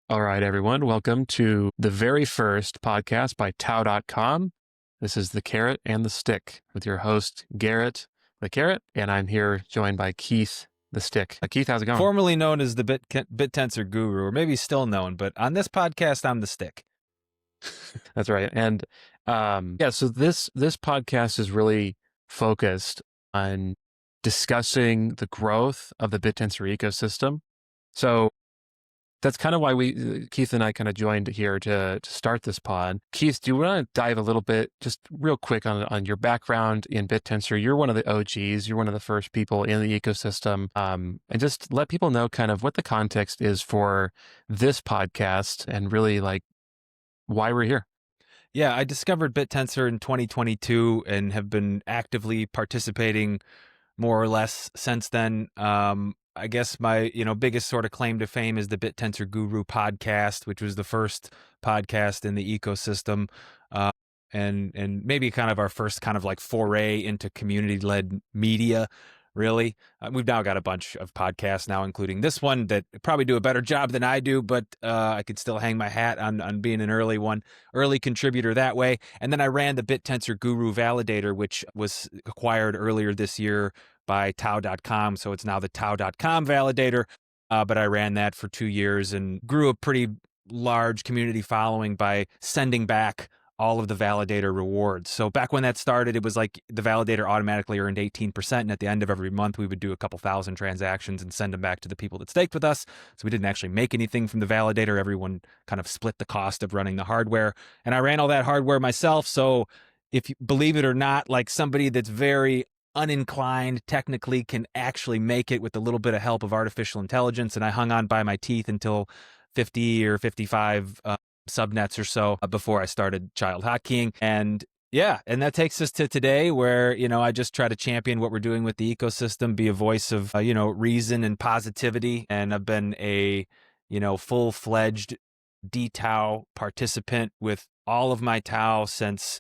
All right, everyone. Welcome to the very first podcast by Tao.com. This is The Carrot and the Stick with your host, Garrett, the Carrot, and I'm here joined by Keith, the Stick. Keith, how's it going? Formerly known as the Bit Tensor Guru, or maybe still known, but on this podcast, I'm the Stick. That's right. And so this podcast is really focused on discussing the growth of the Bit Tensor ecosystem. So that's kind of why Keith and I kind of joined here to start this pod. Keith, do you want to dive a little bit, just real quick on your background in Bit Tensor? You're one of the OGs. You're one of the first people in the ecosystem. And just let people know kind of what the context is for this podcast and really like why we're here. Yeah, I discovered Bit Tensor in 2022 and have been actively participating more or less since then. I guess my biggest sort of claim to fame is the Bit Tensor Guru podcast, which was the first podcast in the ecosystem, and maybe kind of our first kind of like foray into community-led media. Really, we've now got a bunch of podcasts now, including this one that probably do a better job than I do, but I could still hang my hat on being an early contributor that way. And then I ran the Bit Tensor Guru Validator, which was acquired earlier this year by Tao.com. So it's now the Tao.com Validator. But I ran that for 2 years and grew a pretty large community following by sending back all of the validator rewards. So back when that started, it was like the validator automatically earned 18%. And at the end of every month, we would do a couple thousand transactions and send them back to the people that staked with us. So we didn't actually make anything from the validator. Everyone kind of split the cost of running the hardware. And I ran all that hardware myself. So if you believe it or not, like somebody that's very uninclined technically can actually make it with a little bit of help of artificial intelligence. And I hung on by my teeth until 50 or 55 subnets or so before I started child hotkeying. And yeah, and that takes us to today where, I just try to champion what we're doing with the ecosystem, be a voice of, reason and positivity. And I've been a, full-fledged DTAO participant with all of my Tao since,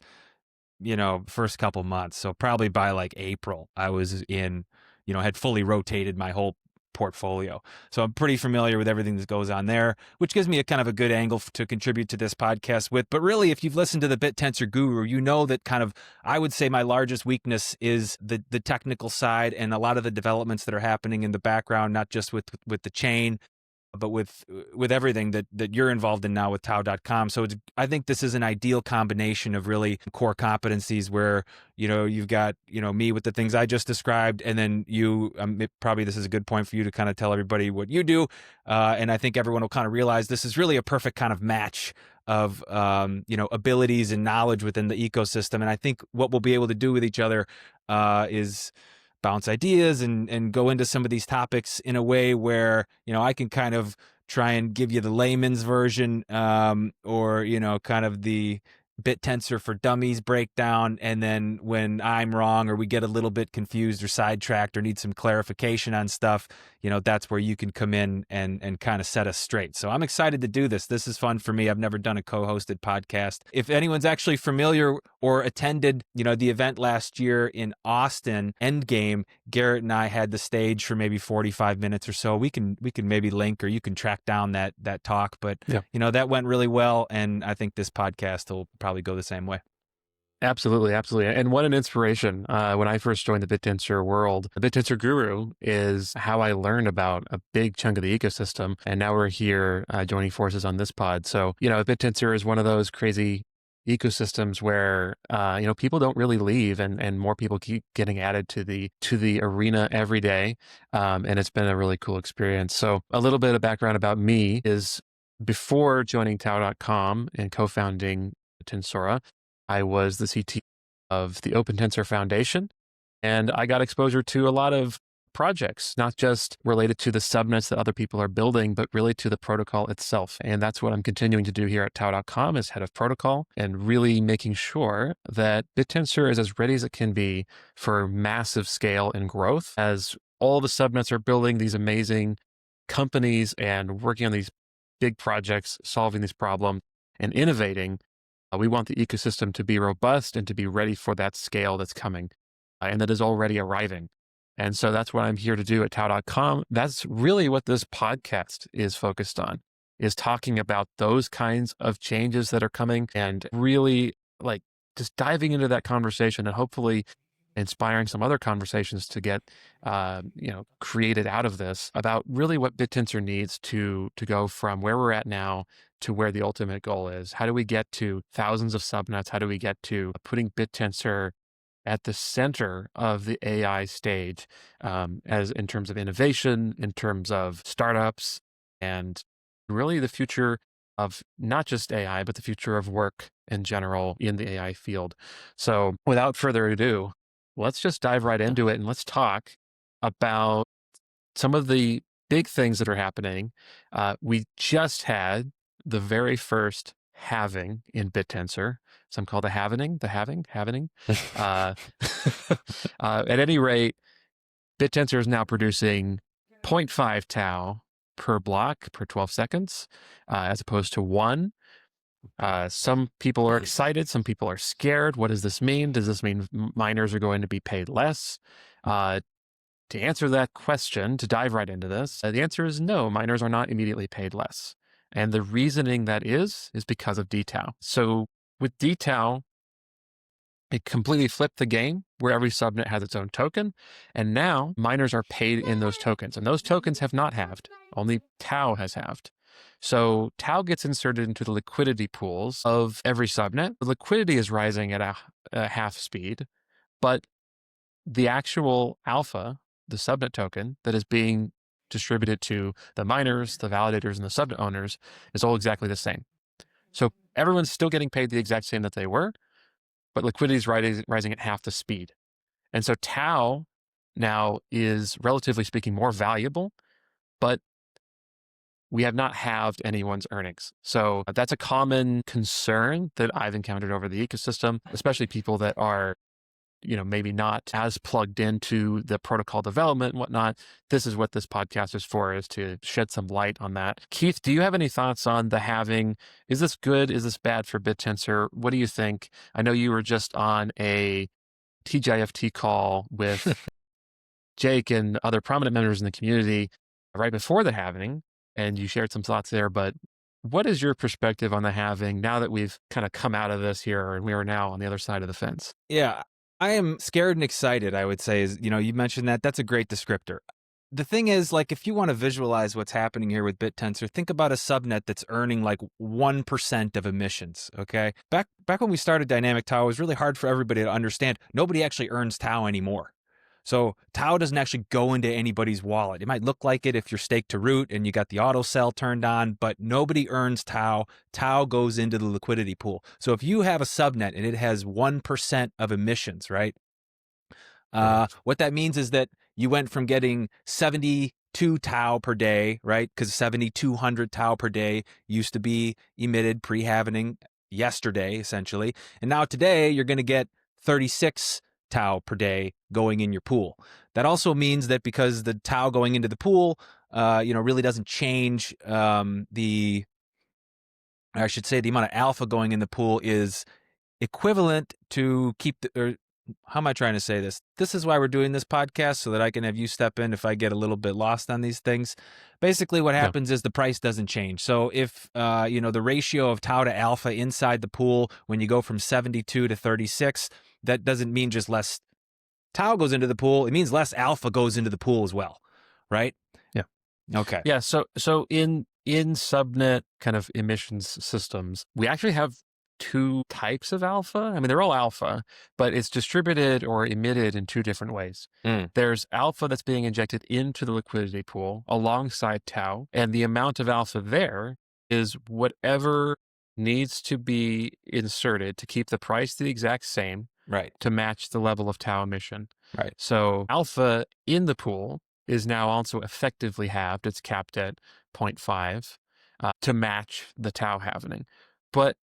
first couple months. So probably by like April, I was in, had fully rotated my whole portfolio. So I'm pretty familiar with everything that goes on there, which gives me a kind of a good angle to contribute to this podcast with. But really, if you've listened to the Bit Tensor Guru, you know that kind of, I would say my largest weakness is the technical side and a lot of the developments that are happening in the background, not just with the chain, but with everything that you're involved in now with Tao.com. So I think this is an ideal combination of really core competencies where, you've got, me with the things I just described, and then you, probably this is a good point for you to kind of tell everybody what you do. And I think everyone will kind of realize this is really a perfect kind of match of, abilities and knowledge within the ecosystem. And I think what we'll be able to do with each other is bounce ideas and go into some of these topics in a way where, I can kind of try and give you the layman's version, or, kind of the Bit Tensor for Dummies breakdown. And then when I'm wrong or we get a little bit confused or sidetracked or need some clarification on stuff, that's where you can come in and kind of set us straight. So I'm excited to do this. This is fun for me. I've never done a co-hosted podcast. If anyone's actually familiar or attended, the event last year in Austin, Endgame, Garrett and I had the stage for maybe 45 minutes or so. We can maybe link, or you can track down that talk. But, Yeah. That went really well. And I think this podcast will probably go the same way. Absolutely. And what an inspiration. When I first joined the Bit Tensor world, the Bit Tensor Guru is how I learned about a big chunk of the ecosystem. And now we're here joining forces on this pod. So, Bit Tensor is one of those crazy ecosystems where, people don't really leave and more people keep getting added to the arena every day. And it's been a really cool experience. So a little bit of background about me is before joining Tao.com and co-founding Bittensor, I was the CTO of the Open Tensor Foundation, and I got exposure to a lot of projects, not just related to the subnets that other people are building, but really to the protocol itself. And that's what I'm continuing to do here at Tao.com as head of protocol, and really making sure that Bittensor is as ready as it can be for massive scale and growth as all the subnets are building these amazing companies and working on these big projects, solving these problems and innovating. We want the ecosystem to be robust and to be ready for that scale that's coming and that is already arriving. And so that's what I'm here to do at Tao.com. That's really what this podcast is focused on. is talking about those kinds of changes that are coming and really like just diving into that conversation and hopefully inspiring some other conversations to get created out of this about really what Bittensor needs to go from where we're at now to where the ultimate goal is. How do we get to thousands of subnets? How do we get to putting Bittensor at the center of the AI stage, as in terms of innovation, in terms of startups, and really the future of not just AI, but the future of work in general in the AI field. So without further ado, let's just dive right into it and let's talk about some of the big things that are happening. We just had the very first halving in Bit Tensor. Some call the halvening. Uh, at any rate, Bit Tensor is now producing 0.5 tau per block per 12 seconds, as opposed to 1. Some people are excited. Some people are scared. What does this mean? Does this mean miners are going to be paid less? To answer that question, to dive right into this, the answer is no, miners are not immediately paid less. And the reasoning that is because of DTAU. So with DTAU, it completely flipped the game where every subnet has its own token. And now miners are paid in those tokens. And those tokens have not halved. Only Tau has halved. So Tau gets inserted into the liquidity pools of every subnet. The liquidity is rising at a half speed, but the actual alpha, the subnet token that is being distributed to the miners, the validators, and the subnet owners is all exactly the same. So everyone's still getting paid the exact same that they were, but liquidity is rising at half the speed. And so Tau now is, relatively speaking, more valuable, but we have not halved anyone's earnings. So that's a common concern that I've encountered over the ecosystem, especially people that are maybe not as plugged into the protocol development and whatnot. This is what this podcast is for, is to shed some light on that. Keith, do you have any thoughts on the halving? Is this good? Is this bad for Bittensor? What do you think? I know you were just on a TGIFT call with Jake and other prominent members in the community right before the halving, and you shared some thoughts there, but what is your perspective on the halving now that we've kind of come out of this here and we are now on the other side of the fence? Yeah, I am scared and excited, I would say. Is, you mentioned that. That's a great descriptor. The thing is, like, if you want to visualize what's happening here with Bit Tensor, think about a subnet that's earning like 1% of emissions, okay? Back when we started Dynamic Tau, it was really hard for everybody to understand. Nobody actually earns Tau anymore. So Tau doesn't actually go into anybody's wallet. It might look like it if you're staked to root and you got the auto sell turned on, but nobody earns Tau. Tau goes into the liquidity pool. So if you have a subnet and it has 1% of emissions, right? What that means is that you went from getting 72 Tau per day, right? Because 7,200 Tau per day used to be emitted pre-halvening yesterday, essentially. And now today you're going to get 36 Tau per day going in your pool. That also means that because the Tau going into the pool, really doesn't change the amount of alpha going in the pool is equivalent to how am I trying to say this? This is why we're doing this podcast, so that I can have you step in if I get a little bit lost on these things. Basically, what happens is the price doesn't change. So if, the ratio of Tau to alpha inside the pool, when you go from 72 to 36, that doesn't mean just less Tau goes into the pool. It means less alpha goes into the pool as well, right? Yeah. Okay. Yeah. So in subnet kind of emissions systems, we actually have two types of alpha. I mean, they're all alpha, but it's distributed or emitted in two different ways. There's alpha that's being injected into the liquidity pool alongside Tau, and the amount of alpha there is whatever needs to be inserted to keep the price the exact same, right, to match the level of Tau emission. Right. So alpha in the pool is now also effectively halved. It's capped at 0.5 to match the Tau halving. But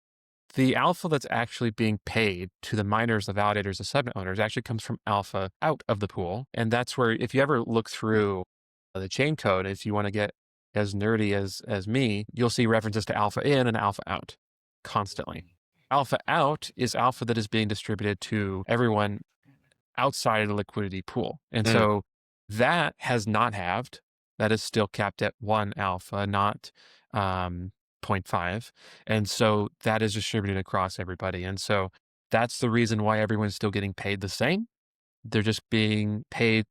the alpha that's actually being paid to the miners, the validators, the subnet owners actually comes from alpha out of the pool. And that's where, if you ever look through the chain code, if you want to get as nerdy as me, you'll see references to alpha in and alpha out constantly. Alpha out is alpha that is being distributed to everyone outside of the liquidity pool. And so that has not halved. That is still capped at 1 alpha, not 0.5. And so that is distributed across everybody. And so that's the reason why everyone's still getting paid the same. They're just being paid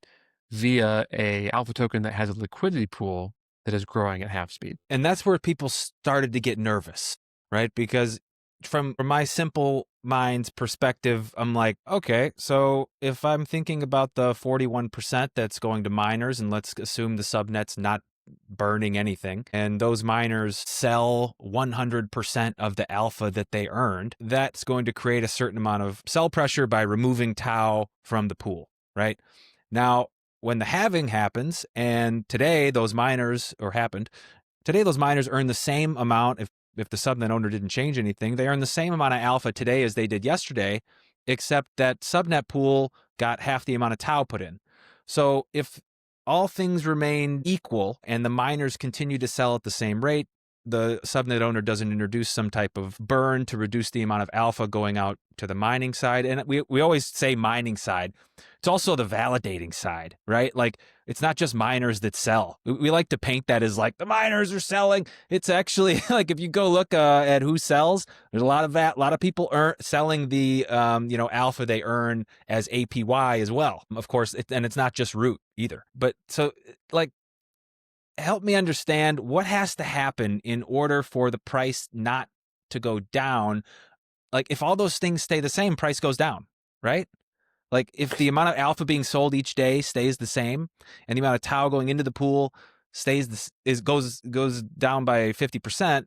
via a alpha token that has a liquidity pool that is growing at half speed. And that's where people started to get nervous, right? Because from my simple mind's perspective, I'm like, okay, so if I'm thinking about the 41% that's going to miners, and let's assume the subnet's not burning anything, and those miners sell 100% of the alpha that they earned, that's going to create a certain amount of sell pressure by removing Tau from the pool, right? Now, when the halving happens, and today those miners, or happened, today those miners earn the same amount, if the subnet owner didn't change anything, they earn the same amount of alpha today as they did yesterday, except that subnet pool got half the amount of Tau put in. So if all things remain equal and the miners continue to sell at the same rate, the subnet owner doesn't introduce some type of burn to reduce the amount of alpha going out to the mining side. And we always say mining side. It's also the validating side, right? Like, it's not just miners that sell. We like to paint that as like the miners are selling. It's actually like, if you go look at who sells, there's a lot of that. A lot of people selling the alpha they earn as APY as well. Of course, and it's not just root either. But so, like, help me understand what has to happen in order for the price not to go down. Like, if all those things stay the same, price goes down, right? Like, if the amount of alpha being sold each day stays the same, and the amount of Tau going into the pool goes down by 50%,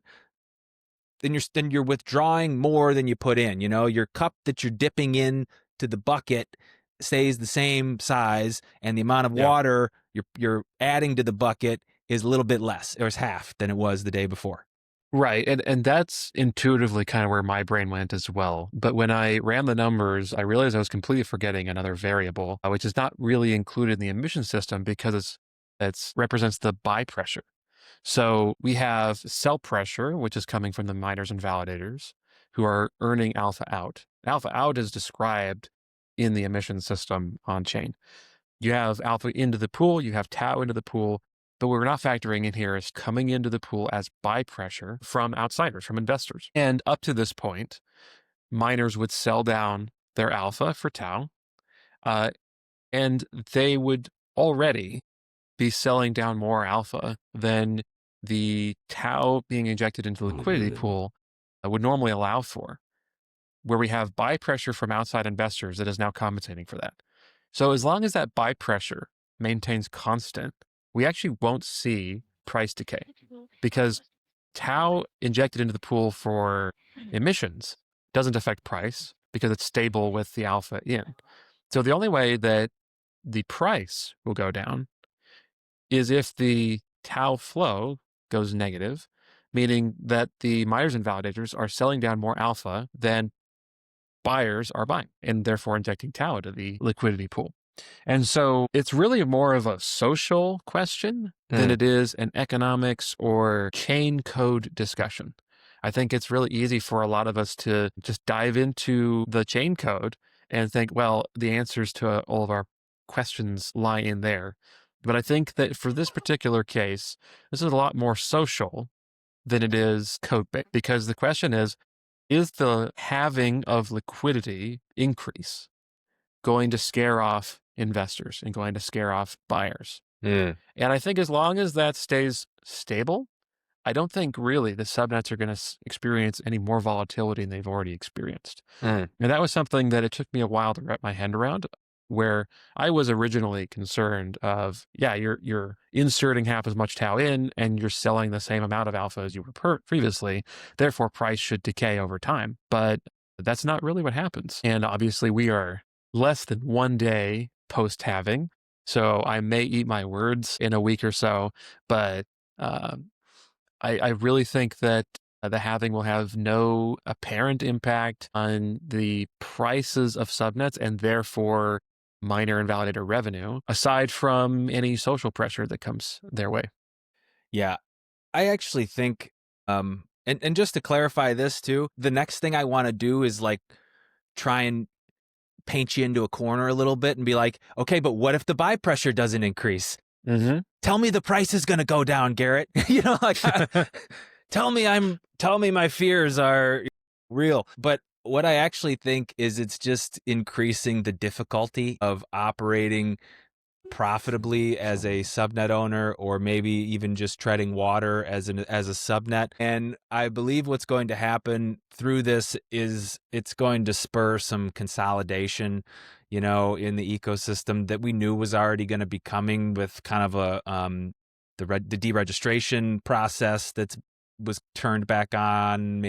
then you're withdrawing more than you put in. Your cup that you're dipping in to the bucket stays the same size, and the amount of water you're adding to the bucket is a little bit less, or is half than it was the day before. Right. And that's intuitively kind of where my brain went as well. But when I ran the numbers, I realized I was completely forgetting another variable, which is not really included in the emission system because it represents the buy pressure. So we have sell pressure, which is coming from the miners and validators who are earning alpha out. Alpha out is described in the emission system on chain. You have alpha into the pool, you have Tau into the pool, but what we're not factoring in here is coming into the pool as buy pressure from outsiders, from investors. And up to this point, miners would sell down their alpha for Tau, and they would already be selling down more alpha than the Tau being injected into the liquidity pool would normally allow for, where we have buy pressure from outside investors that is now compensating for that. So as long as that buy pressure maintains constant, we actually won't see price decay because Tau injected into the pool for emissions doesn't affect price because it's stable with the alpha in. So the only way that the price will go down is if the Tau flow goes negative, meaning that the miners and validators are selling down more alpha than buyers are buying and therefore injecting Tau into the liquidity pool. And so it's really more of a social question than it is an economics or chain code discussion. I think it's really easy for a lot of us to just dive into the chain code and think, well, the answers to all of our questions lie in there. But I think that for this particular case, this is a lot more social than it is code-based, because the question is the halving of liquidity increase going to scare off investors and going to scare off buyers? And I think as long as that stays stable, I don't think really the subnets are going to experience any more volatility than they've already experienced. And that was something that it took me a while to wrap my hand around, where I was originally concerned of, you're inserting half as much Tau in and you're selling the same amount of alpha as you were previously, therefore price should decay over time. But that's not really what happens. And obviously we are less than 1 day post halving, so I may eat my words in a week or so, but I really think that the halving will have no apparent impact on the prices of subnets and therefore miner and validator revenue, aside from any social pressure that comes their way. Yeah, I actually think, and just to clarify this too, the next thing I want to do is like try and paint you into a corner a little bit and be like, okay, but what if the buy pressure doesn't increase? tell me the price is going to go down, Garrett. Like tell me my fears are real. But what I actually think is it's just increasing the difficulty of operating profitably as a subnet owner, or maybe even just treading water as a subnet. And I believe what's going to happen through this is it's going to spur some consolidation, in the ecosystem that we knew was already going to be coming, with kind of a the deregistration process that was turned back on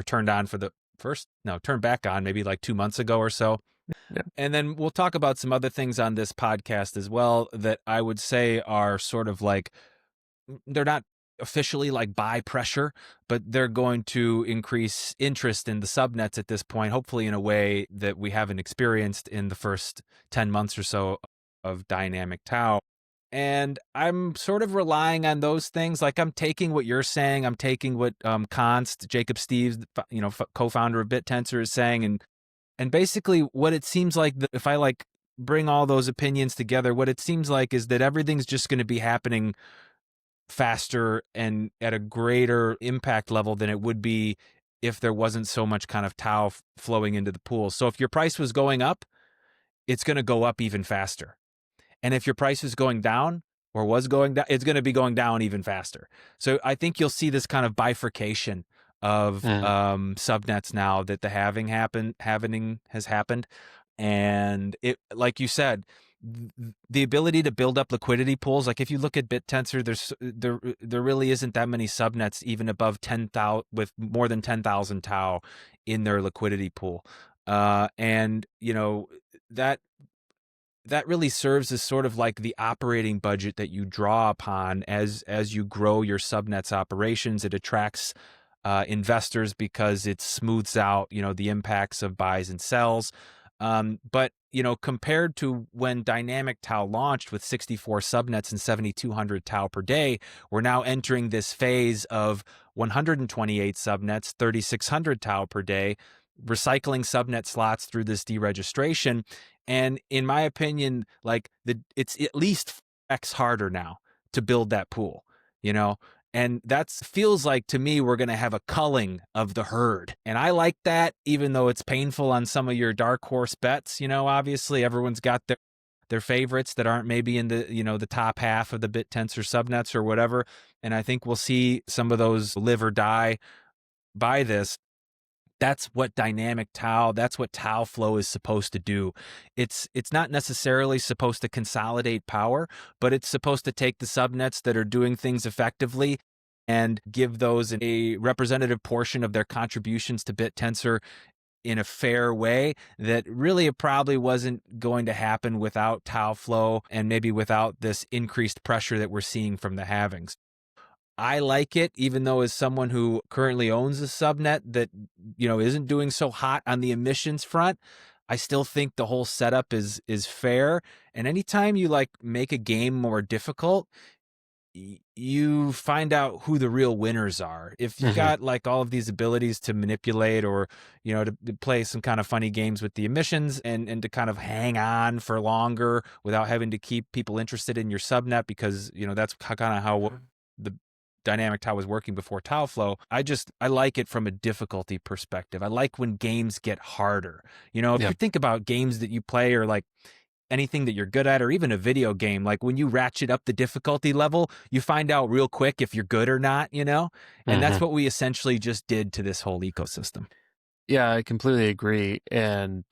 turned on for the first turned back on maybe like 2 months ago or so. Yeah. And then we'll talk about some other things on this podcast as well that I would say are sort of like, they're not officially like buy pressure, but they're going to increase interest in the subnets at this point, hopefully in a way that we haven't experienced in the first 10 months or so of dynamic Tao. And I'm sort of relying on those things. Like, I'm taking what you're saying. I'm taking what Const, Jacob Steves, co-founder of Bit Tensor, is saying, and basically what it seems like, that if I like bring all those opinions together, what it seems like is that everything's just going to be happening faster and at a greater impact level than it would be if there wasn't so much kind of Tao flowing into the pool. So if your price was going up, it's going to go up even faster. And if your price is going down or was going down, it's going to be going down even faster. So I think you'll see this kind of bifurcation of subnets now that the halving has happened. And it, like you said, the ability to build up liquidity pools. Like, if you look at Bit Tensor, there really isn't that many subnets even above 10,000 with more than 10,000 Tau in their liquidity pool. And that really serves as sort of like the operating budget that you draw upon as you grow your subnet's operations. It attracts investors because it smooths out, the impacts of buys and sells. But, compared to when Dynamic Tau launched with 64 subnets and 7,200 Tau per day, we're now entering this phase of 128 subnets, 3,600 Tau per day, recycling subnet slots through this deregistration. And in my opinion, like, it's at least X harder now to build that pool, and that feels like, to me, we're going to have a culling of the herd. And I like that, even though it's painful on some of your dark horse bets. Obviously everyone's got their favorites that aren't maybe in the, the top half of the Bit Tensor subnets or whatever. And I think we'll see some of those live or die by this. That's what dynamic Tau, that's what Tao Flow is supposed to do. It's not necessarily supposed to consolidate power, but it's supposed to take the subnets that are doing things effectively and give those a representative portion of their contributions to Bit Tensor in a fair way that really it probably wasn't going to happen without Tao Flow, and maybe without this increased pressure that we're seeing from the halvings. I like it, even though as someone who currently owns a subnet that, isn't doing so hot on the emissions front, I still think the whole setup is fair. And anytime you like make a game more difficult, you find out who the real winners are. If you got like all of these abilities to manipulate, or, to play some kind of funny games with the emissions, and to kind of hang on for longer without having to keep people interested in your subnet, because, that's kind of how the dynamic Tau was working before Tao Flow. I like it from a difficulty perspective. I like when games get harder. If you think about games that you play, or like anything that you're good at, or even a video game, like when you ratchet up the difficulty level, you find out real quick if you're good or not, and that's what we essentially just did to this whole ecosystem. Yeah, I completely agree. And,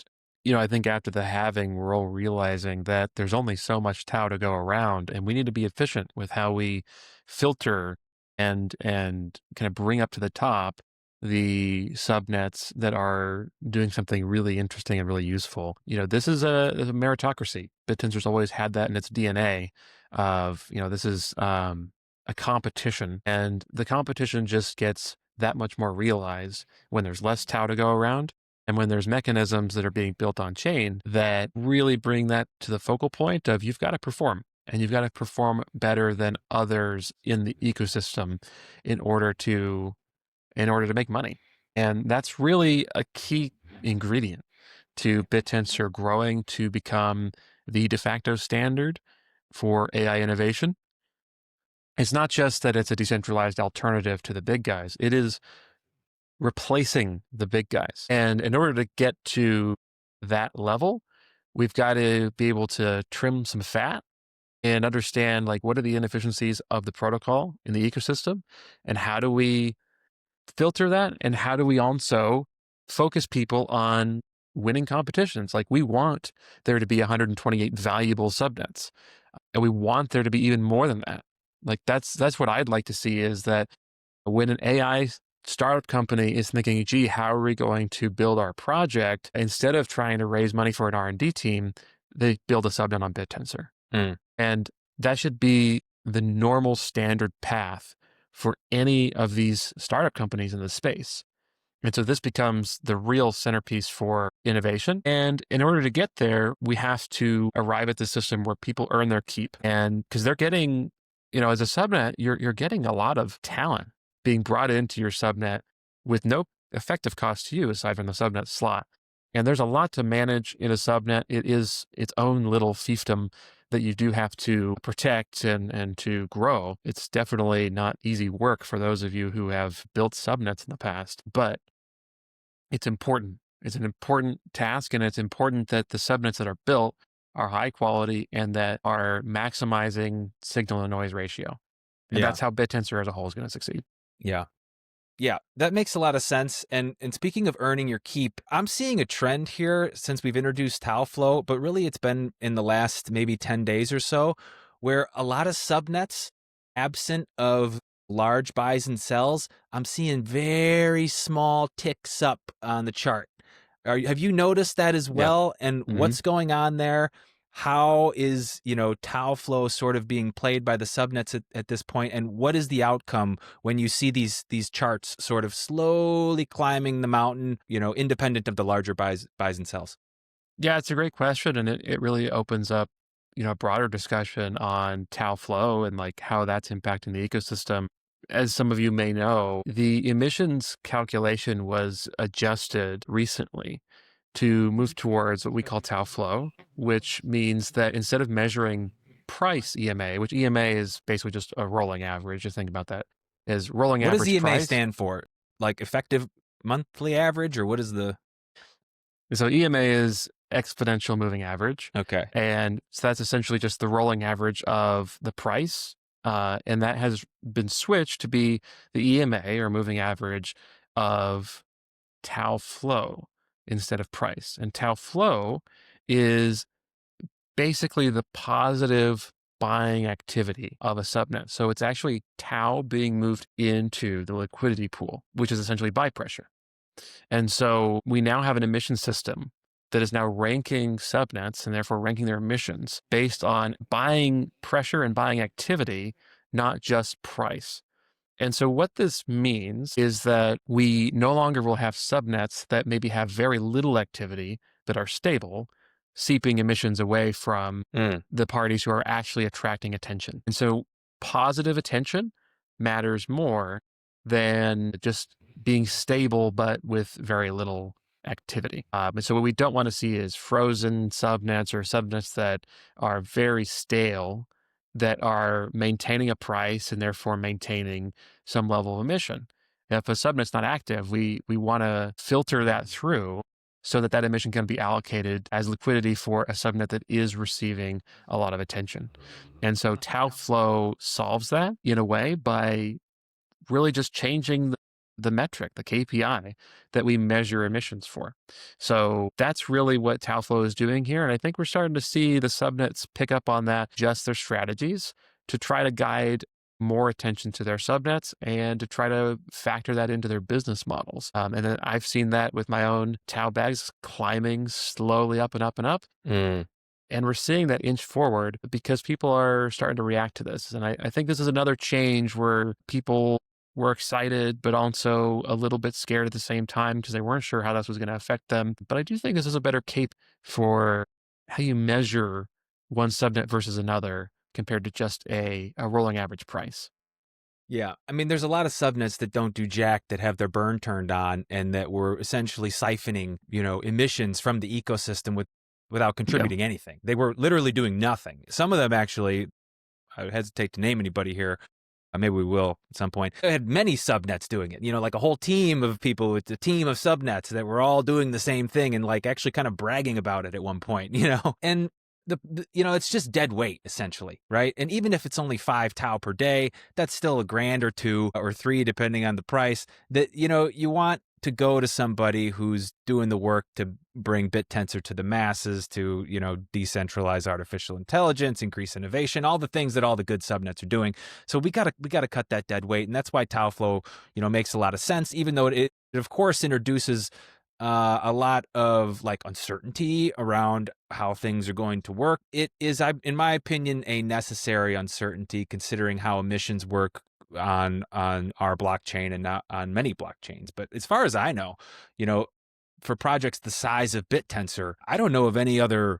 I think after the halving, we're all realizing that there's only so much Tau to go around, and we need to be efficient with how we filter and kind of bring up to the top the subnets that are doing something really interesting and really useful. This is a meritocracy. Bittensor's always had that in its DNA of, this is a competition, and the competition just gets that much more realized when there's less Tau to go around, and when there's mechanisms that are being built on chain that really bring that to the focal point of, you've got to perform. And you've got to perform better than others in the ecosystem in order to make money. And that's really a key ingredient to Bit Tensor growing to become the de facto standard for AI innovation. It's not just that it's a decentralized alternative to the big guys, it is replacing the big guys. And in order to get to that level, we've got to be able to trim some fat and understand like what are the inefficiencies of the protocol in the ecosystem and how do we filter that and how do we also focus people on winning competitions. Like we want there to be 128 valuable subnets and we want there to be even more than that. Like that's what I'd like to see is that when an AI startup company is thinking, gee, how are we going to build our project? Instead of trying to raise money for an R&D team, they build a subnet on Bit Tensor. And that should be the normal standard path for any of these startup companies in the space. And so this becomes the real centerpiece for innovation. And in order to get there, we have to arrive at the system where people earn their keep. And because they're getting, as a subnet, you're getting a lot of talent being brought into your subnet with no effective cost to you aside from the subnet slot. And there's a lot to manage in a subnet. It is its own little fiefdom that you do have to protect and to grow. It's definitely not easy work for those of you who have built subnets in the past, but it's important. It's an important task, and it's important that the subnets that are built are high quality and that are maximizing signal to noise ratio. And that's how Bit Tensor as a whole is going to succeed. Yeah. Yeah, that makes a lot of sense. And speaking of earning your keep, I'm seeing a trend here since we've introduced Tao Flow, but really it's been in the last maybe 10 days or so, where a lot of subnets, absent of large buys and sells, I'm seeing very small ticks up on the chart. Have you noticed that as well? And what's going on there? How is, Tao Flow sort of being played by the subnets at this point? And what is the outcome when you see these charts sort of slowly climbing the mountain, independent of the larger buys and sells? Yeah, it's a great question. And it really opens up, a broader discussion on Tao Flow and like how that's impacting the ecosystem. As some of you may know, the emissions calculation was adjusted recently to move towards what we call Tao Flow, which means that instead of measuring price EMA, which EMA is basically just a rolling average, just think about that, is rolling What average does EMA price. stand for? Like effective monthly average, or what is the... So EMA is exponential moving average. Okay. And so that's essentially just the rolling average of the price. And that has been switched to be the EMA or moving average of Tao Flow instead of price. And Tao Flow is basically the positive buying activity of a subnet. So it's actually Tau being moved into the liquidity pool, which is essentially buy pressure. And so we now have an emission system that is now ranking subnets and therefore ranking their emissions based on buying pressure and buying activity, not just price. And so what this means is that we no longer will have subnets that maybe have very little activity that are stable, seeping emissions away from the parties who are actually attracting attention. And so positive attention matters more than just being stable, but with very little activity. And so what we don't want to see is frozen subnets or subnets that are very stale, that are maintaining a price and therefore maintaining some level of emission. If a subnet's not active, we want to filter that through so that emission can be allocated as liquidity for a subnet that is receiving a lot of attention. And so Tao Flow solves that in a way by really just changing the metric, the KPI that we measure emissions for. So that's really what Tao Flow is doing here. And I think we're starting to see the subnets pick up on that, adjust their strategies to try to guide more attention to their subnets and to try to factor that into their business models. And then I've seen that with my own Tao bags climbing slowly up and up and up. And we're seeing that inch forward because people are starting to react to this. And I think this is another change where people were excited, but also a little bit scared at the same time because they weren't sure how this was going to affect them. But I do think this is a better cape for how you measure one subnet versus another compared to just a rolling average price. Yeah. I mean, there's a lot of subnets that don't do jack that have their burn turned on and that were essentially siphoning, emissions from the ecosystem without contributing anything. They were literally doing nothing. Some of them actually, I hesitate to name anybody here, Maybe we will at some point. I had many subnets doing it, like a whole team of people with a team of subnets that were all doing the same thing and like actually kind of bragging about it at one point, and it's just dead weight essentially, right? And even if it's only 5 tau per day, that's still $1,000 or 2 or 3, depending on the price. That, you want to go to somebody who's doing the work to bring Bit Tensor to the masses, to, decentralize artificial intelligence, increase innovation, all the things that all the good subnets are doing. So we gotta cut that dead weight. And that's why Tao Flow, makes a lot of sense, even though it of course introduces a lot of like uncertainty around how things are going to work. It is, in my opinion, a necessary uncertainty, considering how emissions work on our blockchain and not on many blockchains. But as far as I know, for projects the size of Bit Tensor, I don't know of any other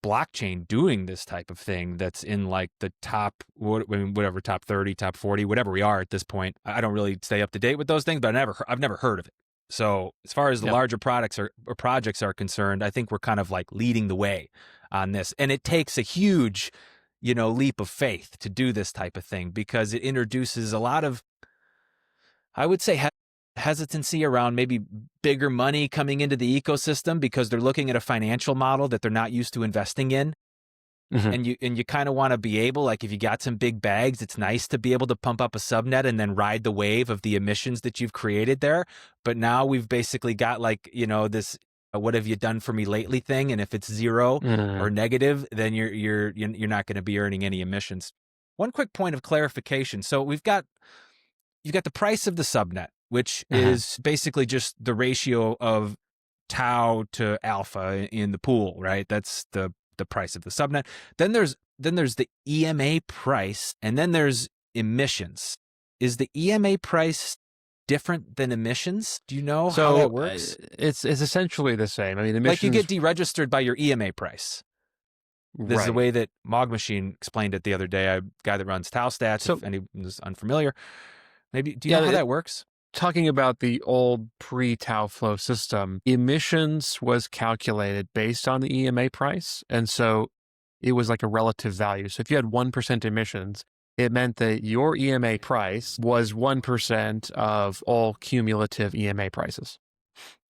blockchain doing this type of thing that's in like the top, whatever, top 30, top 40, whatever we are at this point. I don't really stay up to date with those things, but I've never heard of it. So as far as the larger products or projects are concerned, I think we're kind of like leading the way on this. And it takes a huge, leap of faith to do this type of thing, because it introduces a lot of, I would say, hesitancy around maybe bigger money coming into the ecosystem, because they're looking at a financial model that they're not used to investing in. Mm-hmm. And you kind of want to be able, like, if you got some big bags, it's nice to be able to pump up a subnet and then ride the wave of the emissions that you've created there. But now we've basically got like, this what have you done for me lately thing, and if it's 0 or negative, then you're not going to be earning any emissions. One quick point of clarification. So you've got the price of the subnet, which is basically just the ratio of tau to alpha in the pool, right? That's the price of the subnet. Then there's the EMA price, and then there's emissions. Is the EMA price different than emissions? Do you know how that works? It's essentially the same. I mean, emissions, like you get deregistered by your EMA price. This right. is the way that Mog Machine explained it the other day. A guy that runs Tau Stats, So, if anyone's unfamiliar. Maybe, do you know how that works? Talking about the old pre-Tao Flow system, emissions was calculated based on the EMA price. And so it was like a relative value. So if you had 1% emissions, it meant that your EMA price was 1% of all cumulative EMA prices.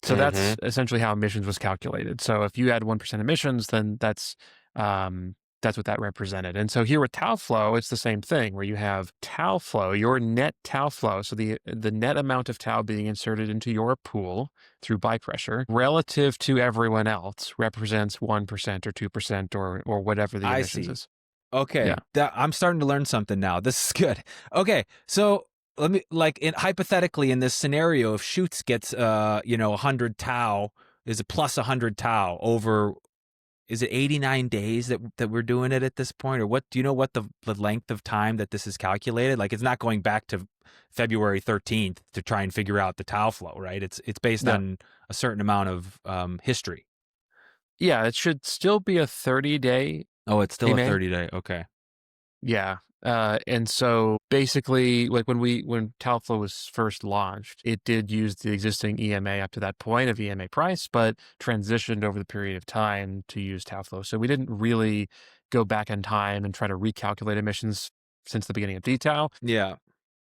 So that's essentially how emissions was calculated. So if you had 1% emissions, then that's what that represented. And so here with Tao Flow, it's the same thing, where you have Tao Flow, your net Tao Flow. So the net amount of Tao being inserted into your pool through bypressure relative to everyone else represents 1% or 2% or whatever the emissions is. Okay. Yeah. I'm starting to learn something now. This is good. Okay. So let me, hypothetically, in this scenario, if Shoots gets 100 tau, is it plus 100 tau over, is it 89 days that we're doing it at this point? Or what, do you know what the length of time that this is calculated? Like, it's not going back to February 13th to try and figure out the Tao Flow, right? It's based on a certain amount of history. Yeah, it should still be a 30-day. Oh, it's still a 30-day. Okay. Yeah. And so basically, like when Tao Flow was first launched, it did use the existing EMA up to that point of EMA price, but transitioned over the period of time to use Tao Flow. So we didn't really go back in time and try to recalculate emissions since the beginning of DTAO. Yeah.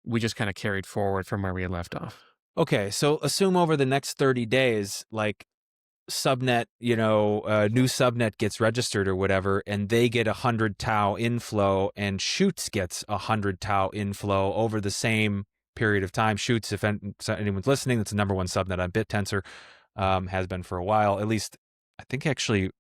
We just kind of carried forward from where we had left off. Okay. So assume over the next 30 days, like, subnet, new subnet gets registered or whatever, and they get 100 tau inflow, and Shoots gets 100 tau inflow over the same period of time. Shoots, if anyone's listening, that's the number 1 subnet on Bit Tensor, has been for a while, at least. I think actually,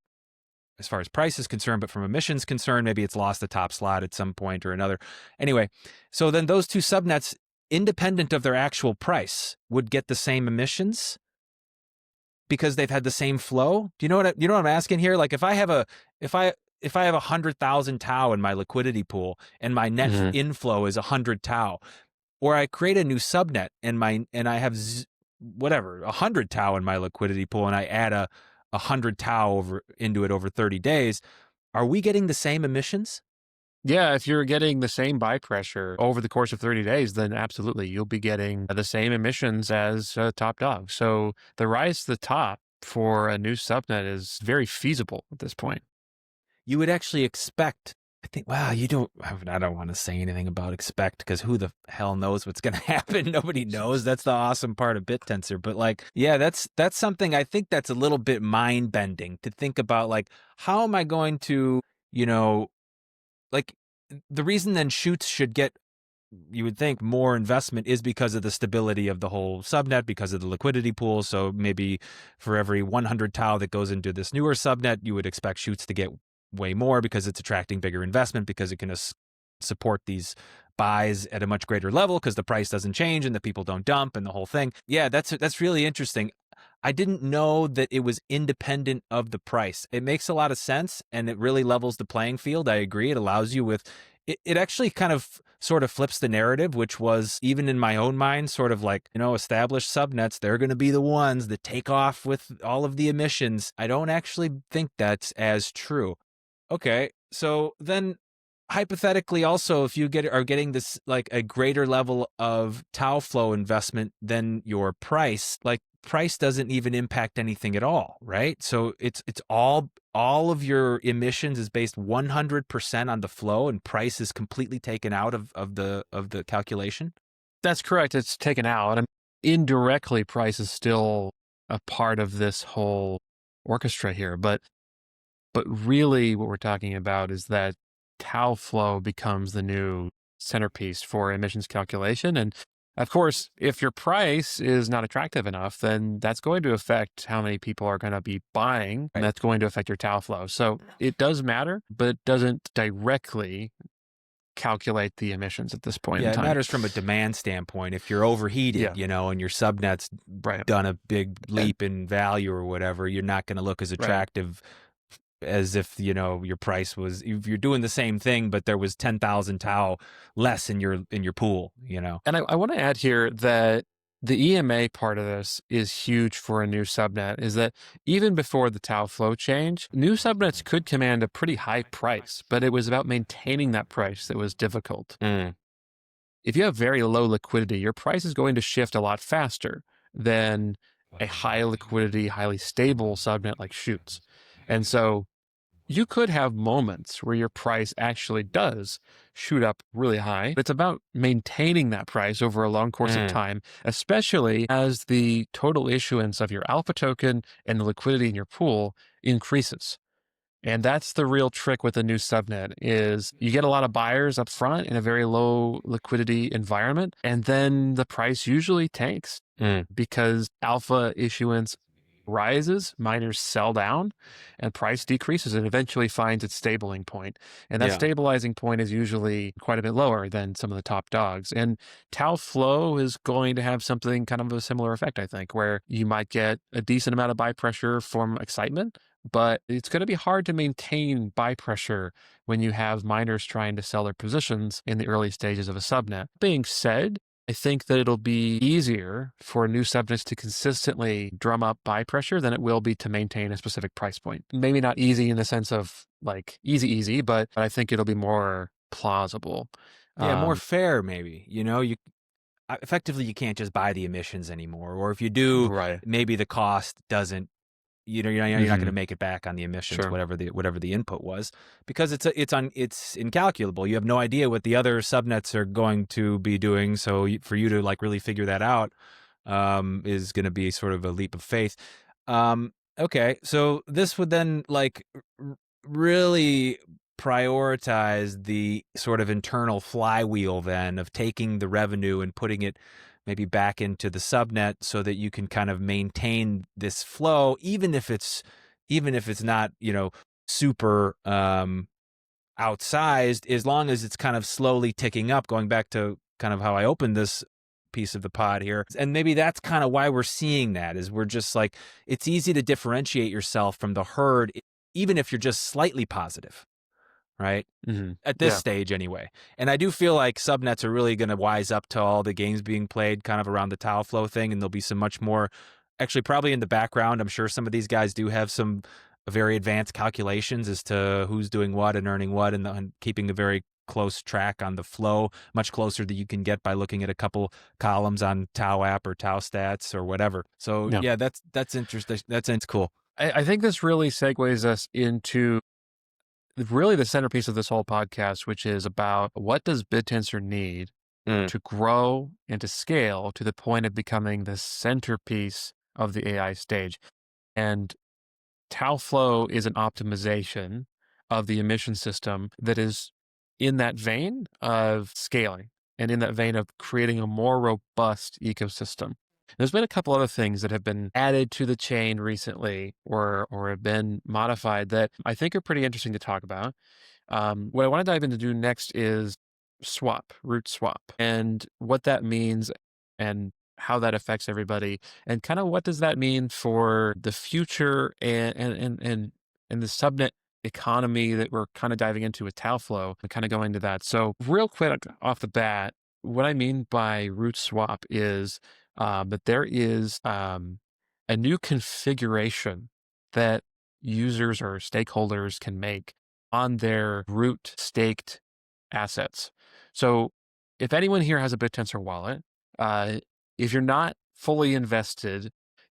as far as price is concerned, but from emissions concerned, maybe it's lost the top slot at some point or another. Anyway, so then those 2 subnets, independent of their actual price, would get the same emissions, because they've had the same flow. Do you know what I'm asking here? Like, if I have 100,000 tau in my liquidity pool and my net inflow is 100 tau, or I create a new subnet and I have 100 tau in my liquidity pool, and I add a 100 tau into it over 30 days, are we getting the same emissions? Yeah, if you're getting the same bypressure over the course of 30 days, then absolutely, you'll be getting the same emissions as top dog. So the rise to the top for a new subnet is very feasible at this point. You would actually expect I think, well, I don't want to say anything about expect because who the hell knows what's going to happen? Nobody knows. That's the awesome part of Bit Tensor. But like, yeah, that's something I think that's a little bit mind bending to think about. Like, how am I going to, you know, like the reason then shoots should get, you would think, more investment is because of the stability of the whole subnet, because of the liquidity pool. So maybe for every 100 Tau that goes into this newer subnet, you would expect shoots to get way more because it's attracting bigger investment, because it can support these buys at a much greater level because the price doesn't change and the people don't dump and the whole thing. Yeah, that's really interesting. I didn't know that it was independent of the price. It makes a lot of sense, and it really levels the playing field. I agree. It allows you with it actually kind of sort of flips the narrative, which was, even in my own mind, sort of like, established subnets, they're going to be the ones that take off with all of the emissions. I don't actually think that's as true. Okay, so then hypothetically also, if you are getting this like a greater level of Tau Flow investment than your price, like price doesn't even impact anything at all, right? So it's all of your emissions is based 100% on the flow, and price is completely taken out of the calculation. That's correct. It's taken out. And indirectly, price is still a part of this whole orchestra here. But really what we're talking about is that Tau flow becomes the new centerpiece for emissions calculation. And of course, if your price is not attractive enough, then that's going to affect how many people are going to be buying, and that's going to affect your Tau flow. So it does matter, but it doesn't directly calculate the emissions at this point in time. It matters from a demand standpoint. If you're overheated, and your subnet's done a big leap in value or whatever, you're not going to look as attractive as if, your price was, if you're doing the same thing, but there was 10,000 Tau less in your pool, And I want to add here that the EMA part of this is huge for a new subnet, is that even before the Tau flow change, new subnets could command a pretty high price, but it was about maintaining that price that was difficult. If you have very low liquidity, your price is going to shift a lot faster than a high liquidity, highly stable subnet like shoots. And so you could have moments where your price actually does shoot up really high. It's about maintaining that price over a long course of time, especially as the total issuance of your alpha token and the liquidity in your pool increases. And that's the real trick with a new subnet, is you get a lot of buyers up front in a very low liquidity environment, and then the price usually tanks because alpha issuance rises, miners sell down, and price decreases and eventually finds its stabilizing point. And that stabilizing point is usually quite a bit lower than some of the top dogs. And Tau Flow is going to have something kind of a similar effect, I think, where you might get a decent amount of buy pressure from excitement, but it's going to be hard to maintain buy pressure when you have miners trying to sell their positions in the early stages of a subnet. Being said, I think that it'll be easier for new subnets to consistently drum up buy pressure than it will be to maintain a specific price point. Maybe not easy in the sense of like easy, but I think it'll be more plausible. More fair, maybe. You effectively, you can't just buy the emissions anymore, or if you do, maybe the cost doesn't. You're not going to make it back on the emissions, whatever the input was, because it's incalculable. You have no idea what the other subnets are going to be doing. So for you to like really figure that out is going to be sort of a leap of faith. Okay, so this would then like really prioritize the sort of internal flywheel then of taking the revenue and putting it maybe back into the subnet so that you can kind of maintain this flow, even if it's not, super outsized, as long as it's kind of slowly ticking up, going back to kind of how I opened this piece of the pod here. And maybe that's kind of why we're seeing that, is we're just like, it's easy to differentiate yourself from the herd, even if you're just slightly positive. Right? At this stage anyway. And I do feel like subnets are really going to wise up to all the games being played kind of around the Tau flow thing, and there'll be some much more, actually probably in the background, I'm sure some of these guys do have some very advanced calculations as to who's doing what and earning what, and keeping a very close track on the flow, much closer than you can get by looking at a couple columns on Tau app or Tau stats or whatever. So that's interesting. That's cool. I think this really segues us into really the centerpiece of this whole podcast, which is about what does Bittensor need to grow and to scale to the point of becoming the centerpiece of the AI stage. And Tao Flow is an optimization of the emission system that is in that vein of scaling and in that vein of creating a more robust ecosystem. There's been a couple other things that have been added to the chain recently or have been modified that I think are pretty interesting to talk about. What I want to dive into do next is root swap, and what that means and how that affects everybody, and kind of what does that mean for the future and the subnet economy that we're kind of diving into with Tao Flow and kind of going to that. So real quick off the bat, what I mean by root swap is that there is a new configuration that users or stakeholders can make on their root staked assets. So if anyone here has a Bittensor wallet, if you're not fully invested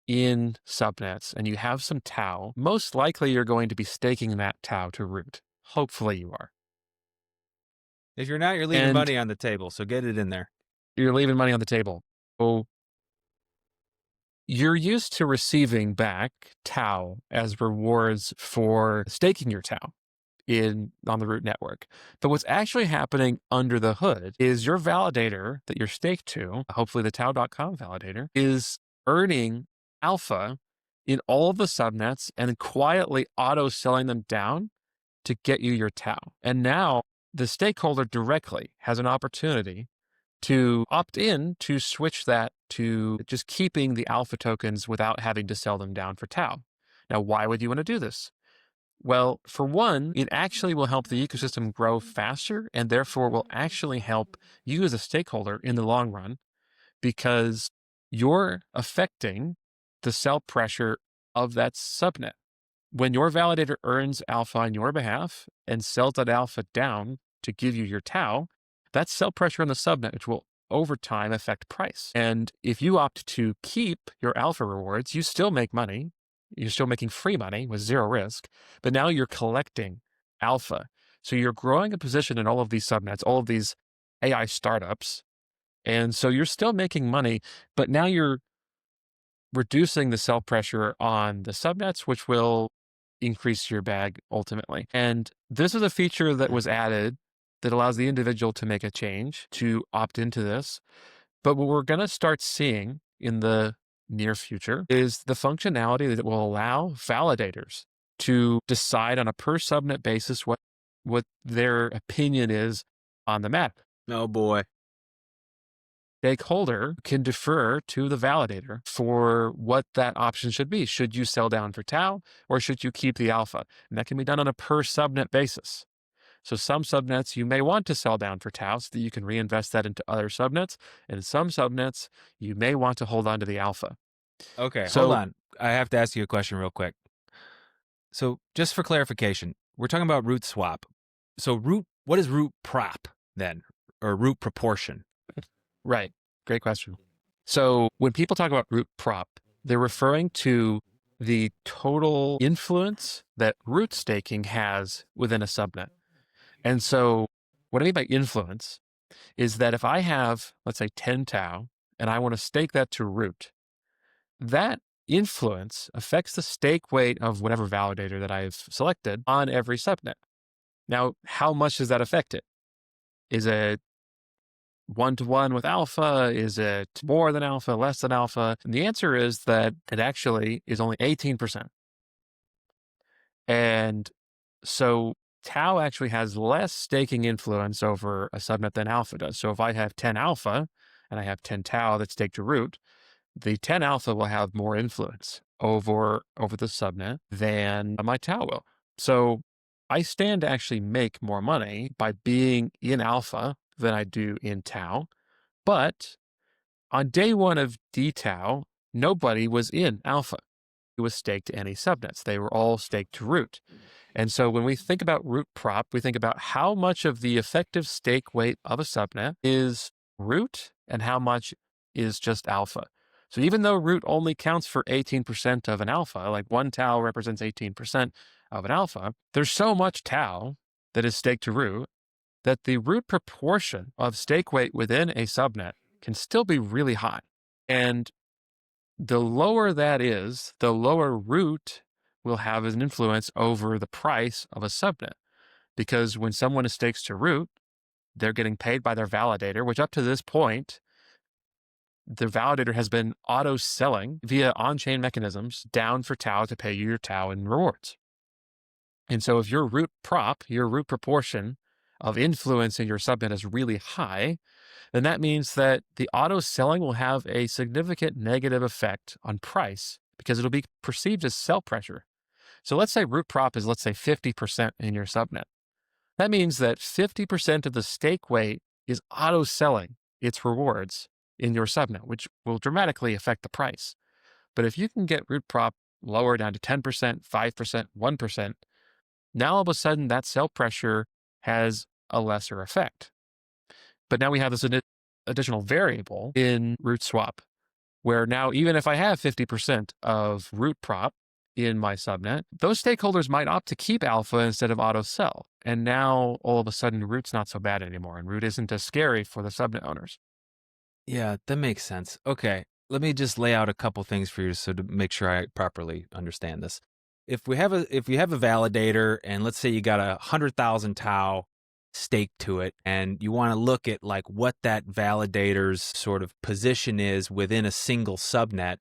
in subnets and you have some Tau, most likely you're going to be staking that Tau to root. Hopefully you are. If you're not, you're leaving money on the table, so get it in there. You're leaving money on the table. So you're used to receiving back Tau as rewards for staking your Tau on the root network. But what's actually happening under the hood is your validator that you're staked to, hopefully the Tau.com validator, is earning alpha in all of the subnets and quietly auto selling them down to get you your Tau. And now the stakeholder directly has an opportunity to opt in to switch that to just keeping the alpha tokens without having to sell them down for Tau. Now, why would you want to do this? Well, for one, it actually will help the ecosystem grow faster and therefore will actually help you as a stakeholder in the long run because you're affecting the sell pressure of that subnet. When your validator earns alpha on your behalf and sells that alpha down to give you your Tau, that's sell pressure on the subnet, which will over time affect price. And if you opt to keep your alpha rewards, you still make money. You're still making free money with zero risk, but now you're collecting alpha. So you're growing a position in all of these subnets, all of these AI startups. And so you're still making money, but now you're reducing the sell pressure on the subnets, which will increase your bag ultimately. And this is a feature that was added that allows the individual to make a change to opt into this. But what we're going to start seeing in the near future is the functionality that will allow validators to decide on a per subnet basis what their opinion is on the matter. Oh boy. Stakeholder can defer to the validator for what that option should be. Should you sell down for Tau or should you keep the alpha? And that can be done on a per subnet basis. So some subnets you may want to sell down for Tau so that you can reinvest that into other subnets. And some subnets you may want to hold on to the alpha. Okay, hold on. I have to ask you a question real quick. So just for clarification, we're talking about root swap. So what is root prop then, or root proportion? Right. Great question. So when people talk about root prop, they're referring to the total influence that root staking has within a subnet. And so what I mean by influence is that if I have, let's say 10 Tau, and I want to stake that to root, that influence affects the stake weight of whatever validator that I've selected on every subnet. Now, how much does that affect it? Is it 1-to-1 with alpha? Is it more than alpha, less than alpha? And the answer is that it actually is only 18%. And so Tau actually has less staking influence over a subnet than alpha does. So if I have 10 alpha and I have 10 Tau that's staked to root, the 10 alpha will have more influence over the subnet than my Tau will. So I stand to actually make more money by being in alpha than I do in Tau. But on day one of DTau, nobody was in alpha. It was staked to any subnets. They were all staked to root. And so when we think about root prop, we think about how much of the effective stake weight of a subnet is root and how much is just alpha. So even though root only counts for 18% of an alpha, like 1 Tau represents 18%, of an alpha, there's so much tau that is staked to root that the root proportion of stake weight within a subnet can still be really high. And the lower that is, the lower root will have an influence over the price of a subnet. Because when someone is staked to root, they're getting paid by their validator, which up to this point, the validator has been auto selling via on-chain mechanisms down for tau to pay you your tau in rewards. And so if your root prop, your root proportion of influence in your subnet is really high, then that means that the auto selling will have a significant negative effect on price because it'll be perceived as sell pressure. So let's say root prop is, let's say 50% in your subnet. That means that 50% of the stake weight is auto selling its rewards in your subnet, which will dramatically affect the price. But if you can get root prop lower down to 10%, 5%, 1%, now all of a sudden that sell pressure has a lesser effect. But now we have this additional variable in root swap, where now even if I have 50% of root prop in my subnet, those stakeholders might opt to keep alpha instead of auto sell. And now all of a sudden root's not so bad anymore, and root isn't as scary for the subnet owners. Yeah, that makes sense. Okay, let me just lay out a couple things for you so to make sure I properly understand this. If you have a validator, and let's say you got 100,000 tau staked to it, and you want to look at like what that validator's sort of position is within a single subnet,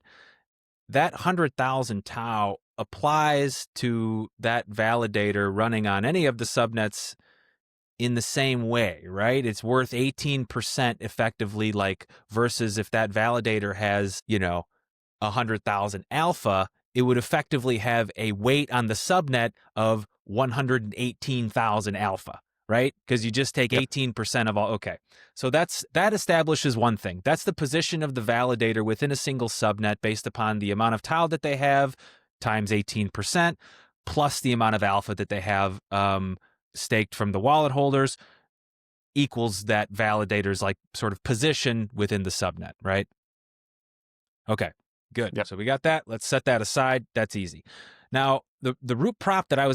that 100,000 tau applies to that validator running on any of the subnets in the same way, right? It's worth 18% effectively, like, versus if that validator has, 100,000 alpha, it would effectively have a weight on the subnet of 118,000 alpha, right? Because you just take 18% of all. Okay. So that establishes one thing. That's the position of the validator within a single subnet based upon the amount of tau that they have times 18% plus the amount of alpha that they have staked from the wallet holders equals that validator's like sort of position within the subnet, right? Okay, good. Yep. So we got that. Let's set that aside. That's easy. Now, the root prop that I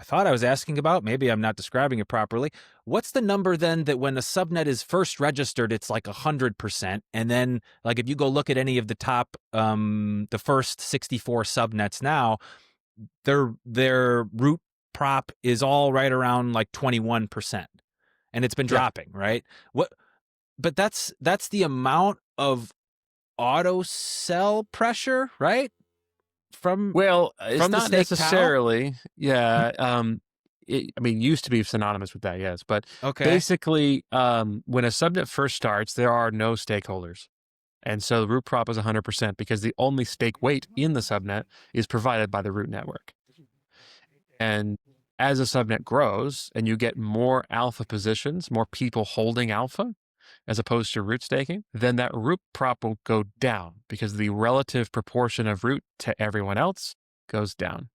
thought I was asking about, maybe I'm not describing it properly. What's the number then that when a subnet is first registered, it's like 100%. And then like if you go look at any of the top, the first 64 subnets now, their root prop is all right around like 21%. And it's been dropping, right? But that's the amount of auto sell pressure, right? It's not necessarily. Yeah. Used to be synonymous with that, yes. But basically, when a subnet first starts, there are no stakeholders. And so the root prop is 100% because the only stake weight in the subnet is provided by the root network. And as a subnet grows and you get more alpha positions, more people holding alpha, as opposed to root staking, then that root prop will go down because the relative proportion of root to everyone else goes down.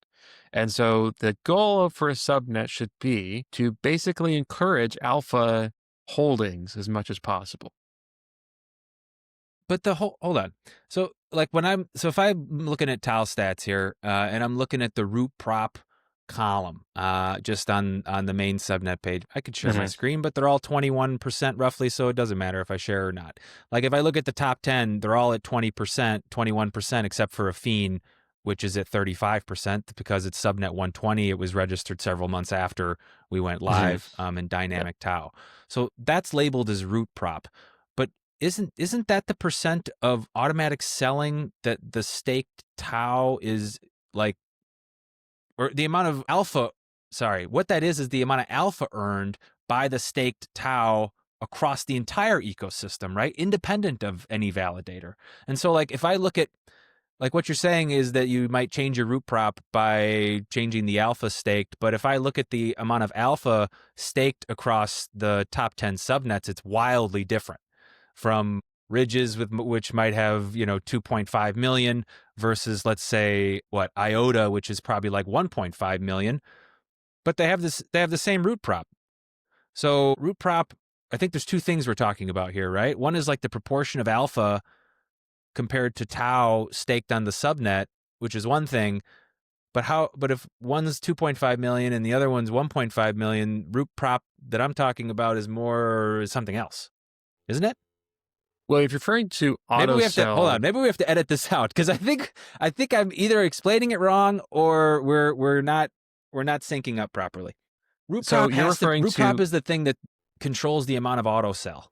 And so the goal for a subnet should be to basically encourage alpha holdings as much as possible. But hold on. So like if I'm looking at Tau stats here, and I'm looking at the root prop column, just on the main subnet page, I could share my screen, but they're all 21% roughly, so it doesn't matter if I share or not. Like if I look at the top 10, they're all at 20%, 21%, except for Affine, which is at 35% because it's subnet 120. It was registered several months after we went live in dynamic tau. So that's labeled as root prop. But isn't that the percent of automatic selling that the staked tau is like, or the amount of alpha, what that is the amount of alpha earned by the staked tau across the entire ecosystem, right? Independent of any validator. And so like if I look at, like what you're saying is that you might change your root prop by changing the alpha staked, but if I look at the amount of alpha staked across the top 10 subnets, it's wildly different from Ridges, which might have 2.5 million versus, let's say, IOTA, which is probably like 1.5 million, but they have the same root prop. So root prop, I think there's two things we're talking about here, right? One is like the proportion of alpha compared to tau staked on the subnet, which is one thing. But if one's 2.5 million and the other one's 1.5 million, root prop that I'm talking about is more something else, isn't it? Well, if you're referring to Maybe auto we have to hold on. cell, Maybe we have to edit this out because I think I'm either explaining it wrong or we're not syncing up properly. so you're referring Root prop to, is the thing that controls the amount of auto cell,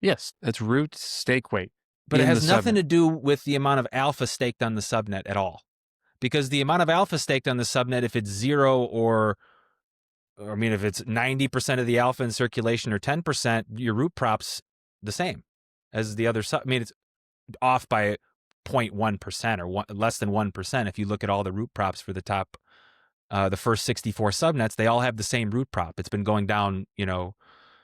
yes, that's root stake weight but it in the has nothing subnet. to do with the amount of alpha staked on the subnet at all. Because the amount of alpha staked on the subnet, if it's 0 or I mean, if it's 90% of the alpha in circulation or 10%, your root prop's the same as the other sub. I mean, it's off by 0.1% or less than 1%. If you look at all the root props for the top, the first 64 subnets, they all have the same root prop. It's been going down,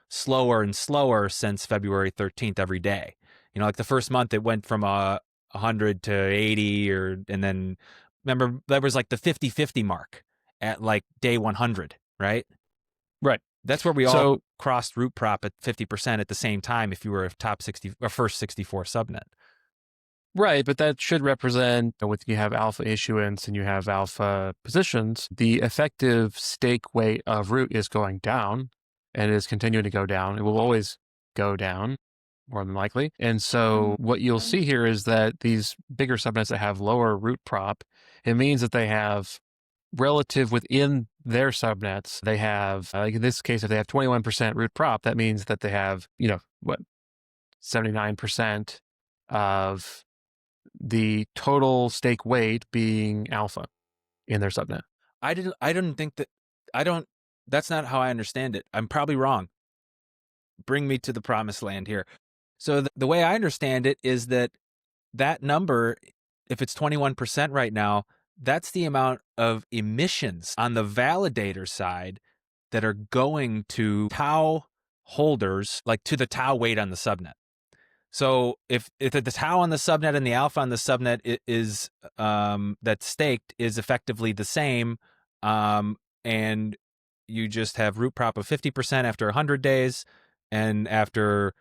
slower and slower since February 13th every day. Like the first month it went from 100 to 80 and then remember there was like the 50-50 mark at like day 100, right? Right. That's where we all So, crossed root prop at 50% at the same time if you were a top 60 or first 64 subnet. right, but that should represent, with you have alpha issuance and you have alpha positions, the effective stake weight of root is going down and is continuing to go down. It will always go down, more than likely. And so what you'll see here is that these bigger subnets that have lower root prop, it means that they have relative within their subnets, they have, like in this case, if they have 21% root prop, that means that they have, 79% of the total stake weight being alpha in their subnet. I didn't think that that's not how I understand it. I'm probably wrong. Bring me to the promised land here. So the way I understand it is that number, if it's 21% right now, that's the amount of emissions on the validator side that are going to Tau holders, like to the Tau weight on the subnet. So if the Tau on the subnet and the alpha on the subnet is that's staked is effectively the same, and you just have root prop of 50% after 100 days, and after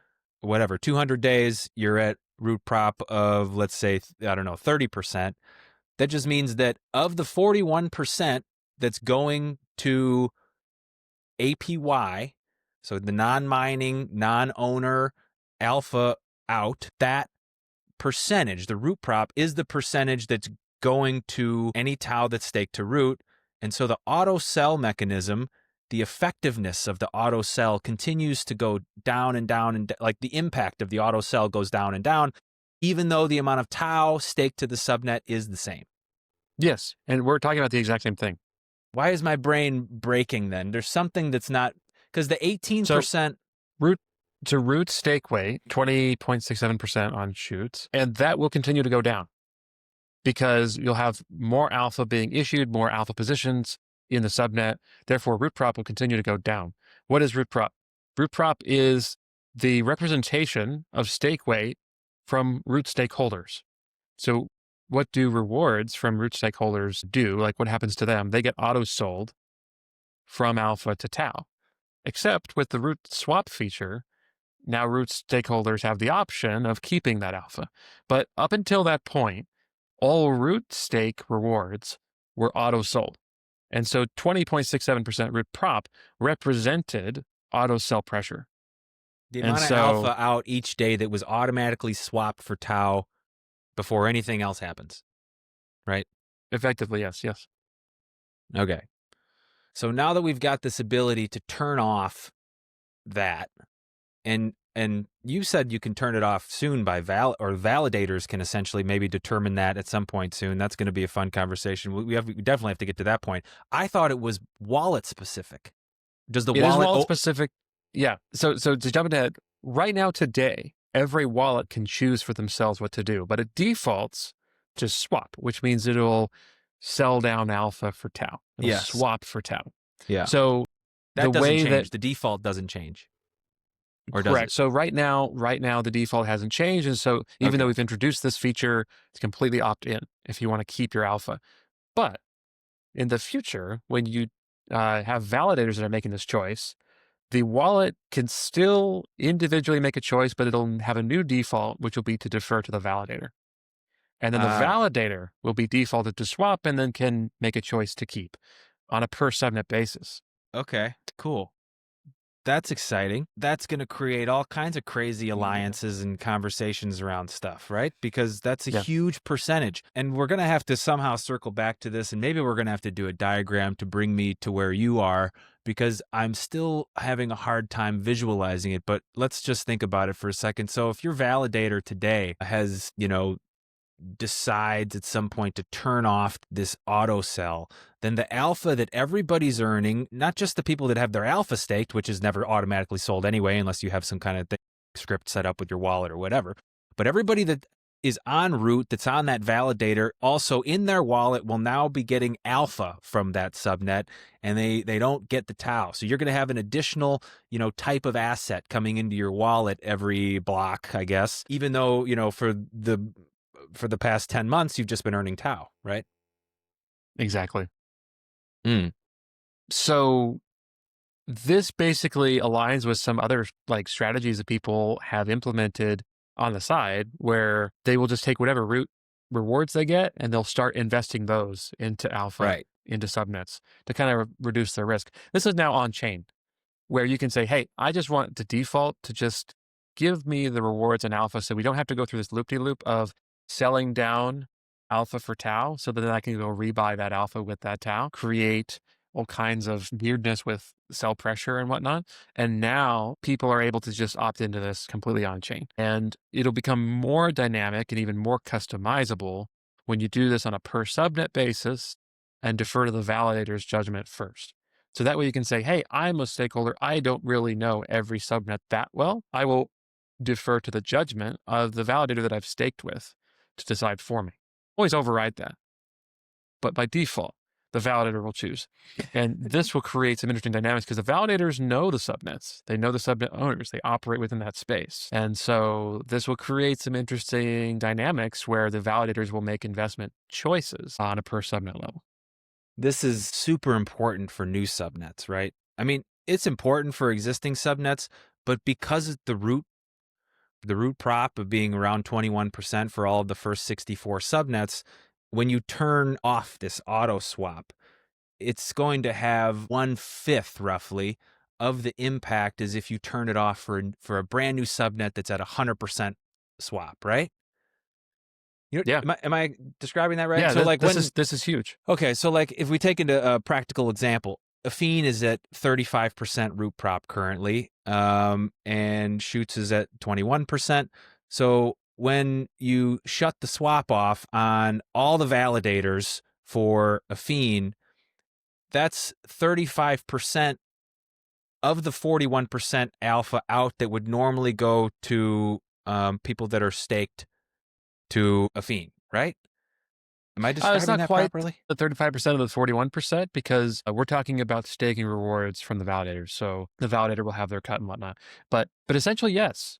200 days, you're at root prop of, let's say, I don't know, 30%. That just means that of the 41% that's going to APY, so the non-mining, non-owner alpha out, that percentage, the root prop, is the percentage that's going to any Tau that's staked to root. And so the auto sell mechanism, the effectiveness of the auto sell continues to go down and down, and like the impact of the auto sell goes down and down, even though the amount of Tau staked to the subnet is the same. Yes, and we're talking about the exact same thing. Why is my brain breaking then? There's something that's not, because the 18%. Root stake weight, 20.67% on shoots, and that will continue to go down because you'll have more alpha being issued, more alpha positions in the subnet. Therefore, root prop will continue to go down. What is root prop? Root prop is the representation of stake weight from root stakeholders. So what do rewards from root stakeholders do? Like what happens to them? They get auto sold from alpha to Tau, except with the root swap feature, now root stakeholders have the option of keeping that alpha. But up until that point, all root stake rewards were auto sold. And so 20.67% root prop represented auto sell pressure. The amount of alpha out each day that was automatically swapped for Tau before anything else happens, right? Effectively, yes. Okay. So now that we've got this ability to turn off that, and you said you can turn it off soon by validators can essentially maybe determine that at some point soon. That's going to be a fun conversation. We definitely have to get to that point. I thought it was wallet specific. Does the wallet is wallet specific? Yeah. So to jump ahead, right now today, every wallet can choose for themselves what to do, but it defaults to swap, which means it'll sell down alpha for Tau. It'll swap for Tau. Yeah. So that doesn't change. The default doesn't change. Or correct. Does it? So right now the default hasn't changed. And so even though we've introduced this feature, it's completely opt-in if you want to keep your alpha. But in the future, when you have validators that are making this choice, the wallet can still individually make a choice, but it'll have a new default, which will be to defer to the validator. And then the validator will be defaulted to swap and then can make a choice to keep on a per subnet basis. Okay, cool. That's exciting. That's going to create all kinds of crazy alliances and conversations around stuff, right? Because that's a huge percentage. And we're going to have to somehow circle back to this, and maybe we're going to have to do a diagram to bring me to where you are, because I'm still having a hard time visualizing it. But let's just think about it for a second. So if your validator today has, decides at some point to turn off this auto sell, then the alpha that everybody's earning, not just the people that have their alpha staked, which is never automatically sold anyway, unless you have some kind of script set up with your wallet or whatever, but everybody that is en route, that's on that validator, also in their wallet will now be getting alpha from that subnet, and they don't get the Tao. So you're going to have an additional, type of asset coming into your wallet every block, I guess, even though, for the past 10 months, you've just been earning Tao, right? Exactly. So this basically aligns with some other strategies that people have implemented on the side, where they will just take whatever root rewards they get and they'll start investing those into alpha, into subnets to kind of reduce their risk. This is now on chain, where you can say, hey, I just want the default to just give me the rewards and alpha, so we don't have to go through this loop-de-loop of selling down alpha for Tao, so that then I can go rebuy that alpha with that Tao, create all kinds of weirdness with sell pressure and whatnot. And now people are able to just opt into this completely on chain. And it'll become more dynamic and even more customizable when you do this on a per subnet basis and defer to the validator's judgment first. So that way you can say, hey, I'm a stakeholder. I don't really know every subnet that well. I will defer to the judgment of the validator that I've staked with to decide for me. Always override that. But by default, the validator will choose. And this will create some interesting dynamics, because the validators know the subnets. They know the subnet owners. They operate within that space. And so this will create some interesting dynamics where the validators will make investment choices on a per subnet level. This is super important for new subnets, right? I mean, it's important for existing subnets, but because the root prop of being around 21% for all of the first 64 subnets, when you turn off this auto swap, it's going to have 1/5 roughly of the impact as if you turn it off for a brand new subnet that's at 100% swap, right? Yeah. Am I describing that right? Yeah, so this is huge. Okay, so if we take into a practical example, Affine is at 35% root prop currently, and Shoots is at 21%. So when you shut the swap off on all the validators for Affine, that's 35% of the 41% alpha out that would normally go to people that are staked to Affine, right? Am I describing It's not that quite properly? the 35% of the 41%, because we're talking about staking rewards from the validators. So the validator will have their cut and whatnot. But essentially, yes,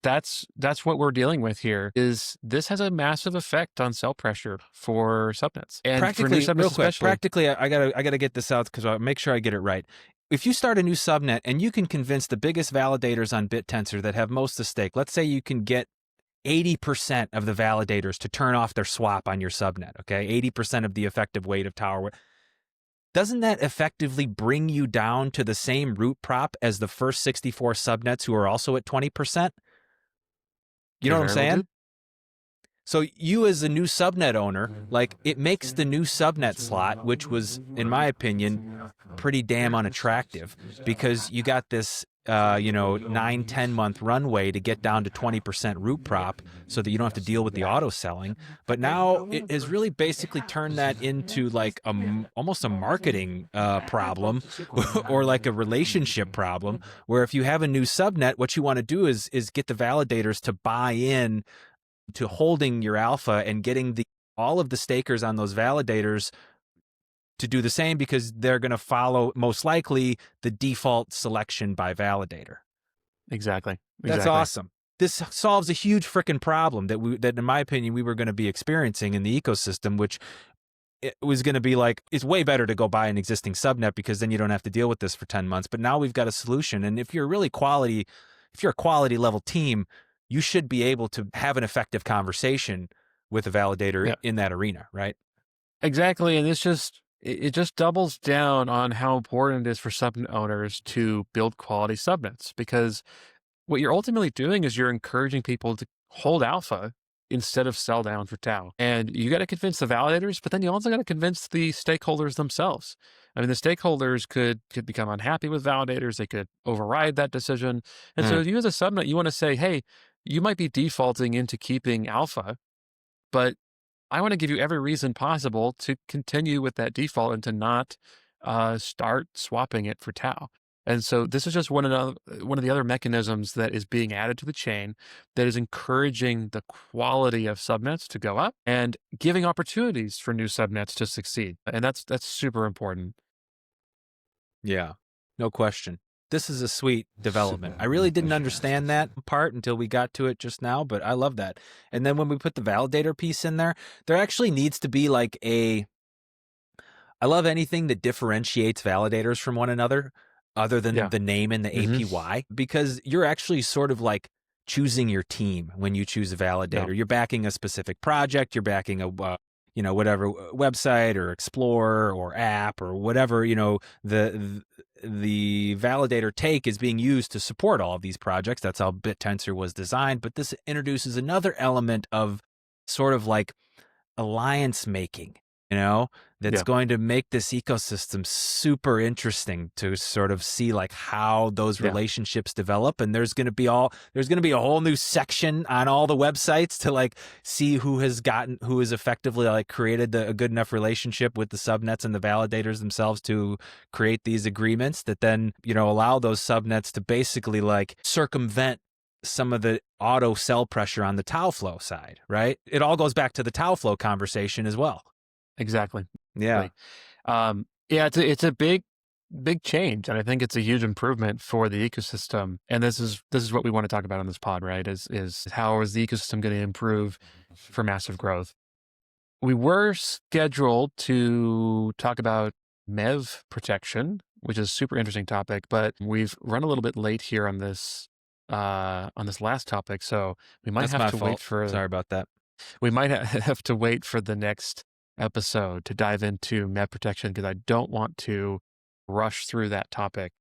that's what we're dealing with here. Is this has a massive effect on sell pressure for subnets, and Practically, for new subnets real quick, especially. practically, I gotta get this out because I'll make sure I get it right. If you start a new subnet and you can convince the biggest validators on Bit Tensor that have most of the stake, let's say you can get 80% of the validators to turn off their swap on your subnet, okay? 80% of the effective weight of Tower. Doesn't that effectively bring you down to the same root prop as the first 64 subnets who are also at 20%? You know what I'm saying? So you as a new subnet owner, it makes the new subnet slot, which was, in my opinion, pretty damn unattractive, because you got this 9-10 month runway to get down to 20% root prop so that you don't have to deal with the auto selling. But now it has really basically turned that into almost a marketing problem or a relationship problem, where if you have a new subnet, what you want to do is get the validators to buy in to holding your alpha and getting all of the stakers on those validators to do the same, because they're going to follow most likely the default selection by validator. Exactly. That's awesome. This solves a huge freaking problem that in my opinion we were going to be experiencing in the ecosystem, which it was going to be it's way better to go buy an existing subnet, because then you don't have to deal with this for 10 months. But now we've got a solution, and if you're a quality level team, you should be able to have an effective conversation with a validator Yeah. in that arena, right? Exactly. And it just doubles down on how important it is for subnet owners to build quality subnets, because what you're ultimately doing is you're encouraging people to hold alpha instead of sell down for tau. And you got to convince the validators, but then you also got to convince the stakeholders themselves. I mean, the stakeholders could become unhappy with validators. They could override that decision. And so Mm. you as a subnet, you want to say, hey, you might be defaulting into keeping alpha, but I want to give you every reason possible to continue with that default and to not start swapping it for tau. And so this is just one of the other mechanisms that is being added to the chain that is encouraging the quality of subnets to go up and giving opportunities for new subnets to succeed. And that's super important. Yeah, no question. This is a sweet development. I really didn't understand that part until we got to it just now, but I love that. And then when we put the validator piece in there actually needs to be like I love anything that differentiates validators from one another other than Yeah. the name and the APY, because you're actually sort of like choosing your team when you choose a validator. Yeah. You're backing a specific project, you're backing a whatever website or explorer or app or whatever, the validator take is being used to support all of these projects. That's how Bit Tensor was designed, but this introduces another element of sort of like alliance making, that's Yeah. going to make this ecosystem super interesting to sort of see like how those Yeah. relationships develop. And there's going to be a whole new section on all the websites to like see who has effectively like created a good enough relationship with the subnets and the validators themselves to create these agreements that then, allow those subnets to basically like circumvent some of the auto sell pressure on the Tao Flow side, right? It all goes back to the Tao Flow conversation as well. Exactly. Yeah. Yeah, it's a big change, and I think it's a huge improvement for the ecosystem. And this is what we want to talk about on this pod, right? Is how is the ecosystem going to improve for massive growth? We were scheduled to talk about MEV protection, which is a super interesting topic, but we've run a little bit late here on this last topic, so we might That's have my to fault. wait for Sorry about that. we might have to wait for the next episode to dive into MEV protection, because I don't want to rush through that topic.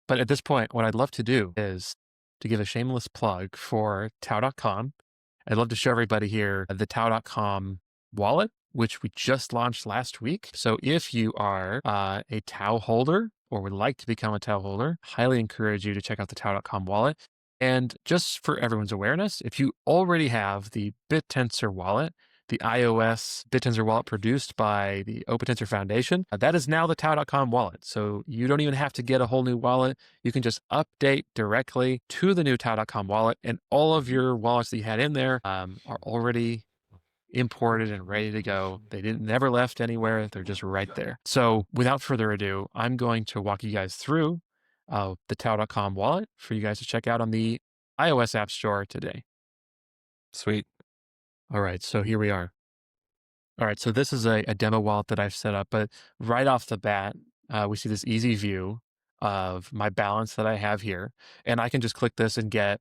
But at this point, what I'd love to do is to give a shameless plug for Tao.com. I'd love to show everybody here the Tao.com wallet, which we just launched last week. So if you are a Tao holder or would like to become a Tao holder, highly encourage you to check out the Tao.com wallet. And just for everyone's awareness, if you already have the Bit Tensor wallet, the iOS Bit Tensor wallet produced by the Open Tensor Foundation, that is now the Tao.com wallet. So you don't even have to get a whole new wallet. You can just update directly to the new Tao.com wallet, and all of your wallets that you had in there are already imported and ready to go. They never left anywhere. They're just right there. So without further ado, I'm going to walk you guys through the Tao.com wallet for you guys to check out on the iOS App Store today. Sweet. All right, so here we are. All right, so this is a demo wallet that I've set up, but right off the bat, we see this easy view of my balance that I have here, and I can just click this and get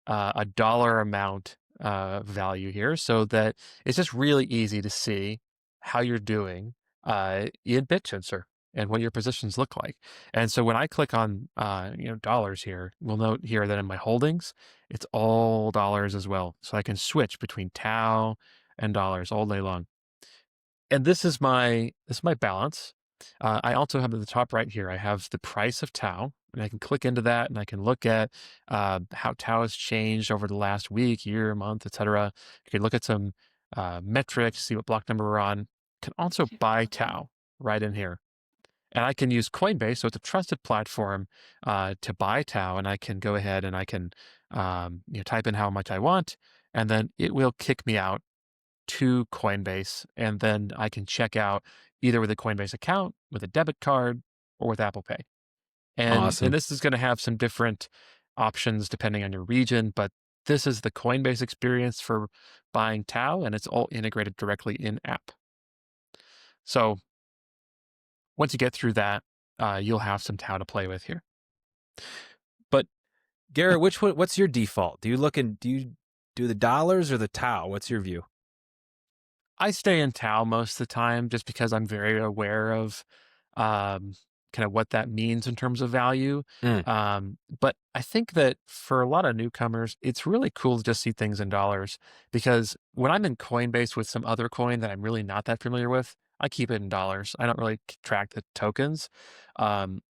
a dollar amount value here, so that it's just really easy to see how you're doing in Bittensor and what your positions look like. And so when I click on dollars here, we'll note here that in my holdings, it's all dollars as well. So I can switch between Tau and dollars all day long. And this is my balance. I also have at the top right here, I have the price of Tau, and I can click into that and I can look at how Tau has changed over the last week, year, month, etc. You can look at some metrics, see what block number we're on. Can also buy Tau right in here. And I can use Coinbase, so it's a trusted platform to buy Tau, and I can go ahead and I can type in how much I want, and then it will kick me out to Coinbase, and then I can check out either with a Coinbase account, with a debit card, or with Apple Pay. And Awesome. this is going to have some different options depending on your region, but this is the Coinbase experience for buying Tau, and it's all integrated directly in app. So once you get through that, you'll have some Tau to play with here. But Garrett, what's your default? Do you do the dollars or the Tau? What's your view? I stay in Tao most of the time just because I'm very aware of um, kind of what that means in terms of value. Mm, But I think that for a lot of newcomers, it's really cool to just see things in dollars because when I'm in Coinbase with some other coin that I'm really not that familiar with, I keep it in dollars. I don't really track the tokens. Um,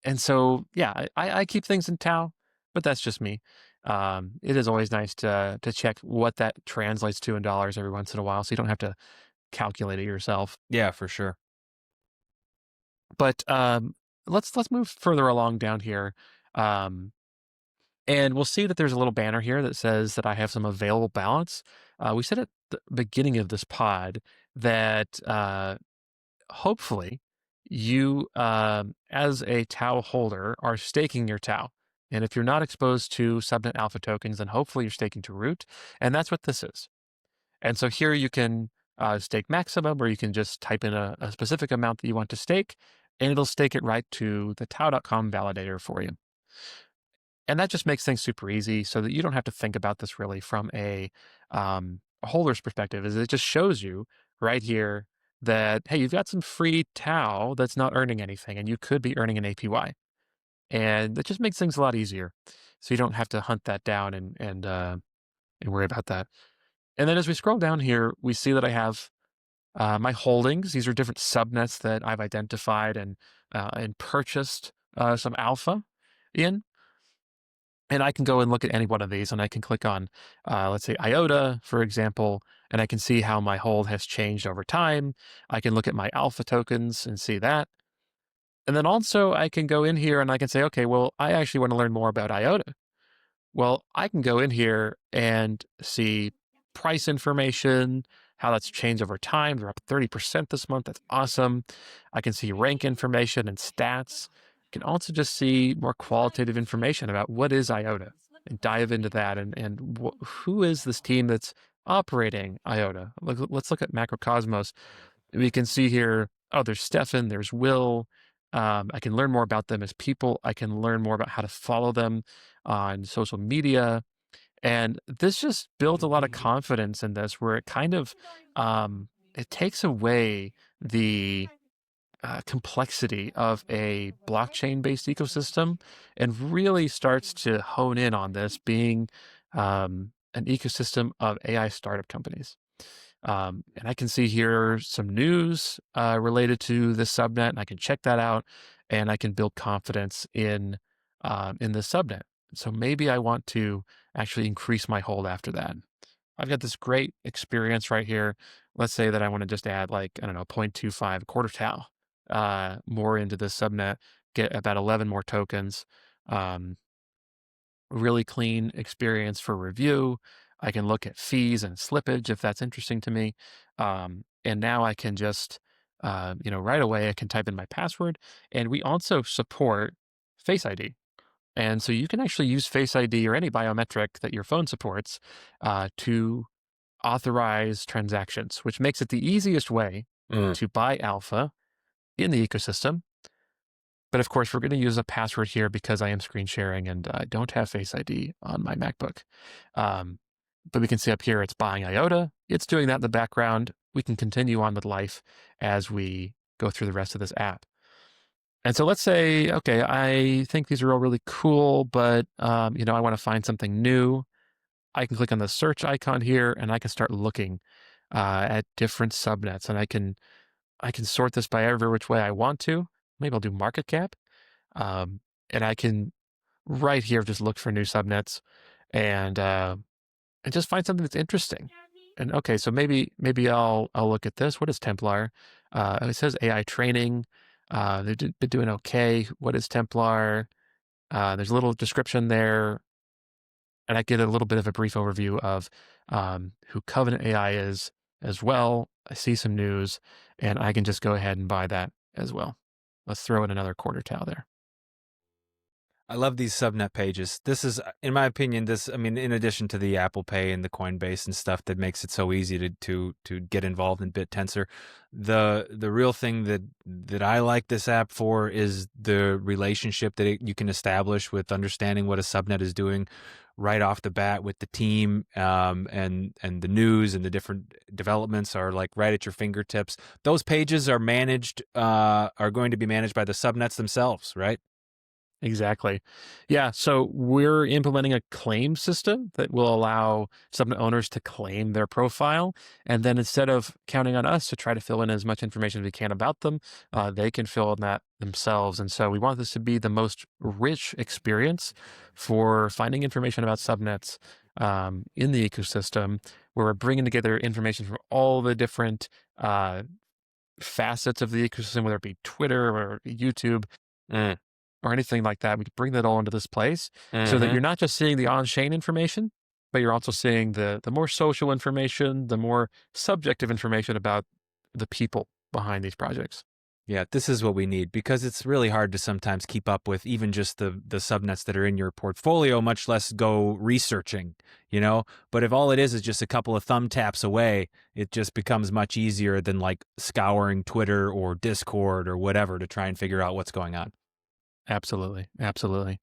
and so, yeah, I keep things in Tau, but that's just me. It is always nice to check what that translates to in dollars every once in a while, so you don't have to calculate it yourself. yeah, for sure. But let's move further along down here, um, and we'll see that there's a little banner here that says that I have some available balance. We said at the beginning of this pod that hopefully you, as a Tau holder, are staking your Tau. And if you're not exposed to subnet alpha tokens, then hopefully you're staking to root. And that's what this is. And so here you can stake maximum, or you can just type in a specific amount that you want to stake, and it'll stake it right to the tau.com validator for you. And that just makes things super easy so that you don't have to think about this really from a holder's perspective, is it just shows you right here that, hey, you've got some free Tau that's not earning anything, and you could be earning an APY. And that just makes things a lot easier. So you don't have to hunt that down and worry about that. And then as we scroll down here, we see that I have my holdings. These are different subnets that I've identified and purchased some alpha in. And I can go and look at any one of these, and I can click on, let's say, IOTA, for example, and I can see how my hold has changed over time. I can look at my alpha tokens and see that. And then also I can go in here and I can say, okay, well, I actually want to learn more about IOTA. Well, I can go in here and see price information, how that's changed over time. They're up 30% this month. That's awesome. I can see rank information and stats. I can also just see more qualitative information about what is IOTA and dive into that and who is this team that's operating IOTA. Let's look at Macrocosmos. We can see here, oh, there's Stefan, there's Will. I can learn more about them as people. I can learn more about how to follow them on social media. And this just builds a lot of confidence in this, where it kind of it takes away the complexity of a blockchain-based ecosystem and really starts to hone in on this being an ecosystem of AI startup companies. And I can see here some news related to this subnet, and I can check that out, and I can build confidence in the subnet. So maybe I want to actually increase my hold after that. I've got this great experience right here. Let's say that I want to just add like, I don't know, 0.25, quarter tau more into this subnet, get about 11 more tokens. Um, really clean experience for review. I can look at fees and slippage if that's interesting to me. And now I can just, right away I can type in my password. And we also support Face ID. And so you can actually use Face ID or any biometric that your phone supports to authorize transactions, which makes it the easiest way Mm. to buy alpha in the ecosystem. But of course, we're going to use a password here because I am screen sharing and I don't have Face ID on my MacBook. Um, but we can see up here it's buying IOTA. It's doing that in the background. We can continue on with life as we go through the rest of this app. And so let's say, okay, I think these are all really cool, but I want to find something new. I can click on the search icon here, and I can start looking at different subnets, and I can sort this by every which way I want to. Maybe I'll do market cap, and I can right here just look for new subnets and just find something that's interesting. And okay, so maybe I'll look at this. What is Templar? It says AI training. They've been doing okay. What is Templar? There's a little description there, and I get a little bit of a brief overview of who Covenant AI is as well. I see some news, and I can just go ahead and buy that as well. Let's throw in another quarter tau there. I love these subnet pages. This is, in my opinion, in addition to the Apple Pay and the Coinbase and stuff that makes it so easy to get involved in Bit Tensor, the real thing that I like this app for is the relationship that you can establish with understanding what a subnet is doing right off the bat with the team, and the news and the different developments are like right at your fingertips. Those pages are going to be managed by the subnets themselves, right? Exactly. Yeah. So we're implementing a claim system that will allow subnet owners to claim their profile. And then instead of counting on us to try to fill in as much information as we can about them, they can fill in that themselves. And so we want this to be the most rich experience for finding information about subnets in the ecosystem, where we're bringing together information from all the different facets of the ecosystem, whether it be Twitter or YouTube. Mm. Or anything like that. We could bring that all into this place so that Mm-hmm. you're not just seeing the on-chain information, but you're also seeing the more social information, the more subjective information about the people behind these projects. Yeah, this is what we need, because it's really hard to sometimes keep up with even just the subnets that are in your portfolio, much less go researching, you know? But if all it is just a couple of thumb taps away, it just becomes much easier than like scouring Twitter or Discord or whatever to try and figure out what's going on. Absolutely. Absolutely.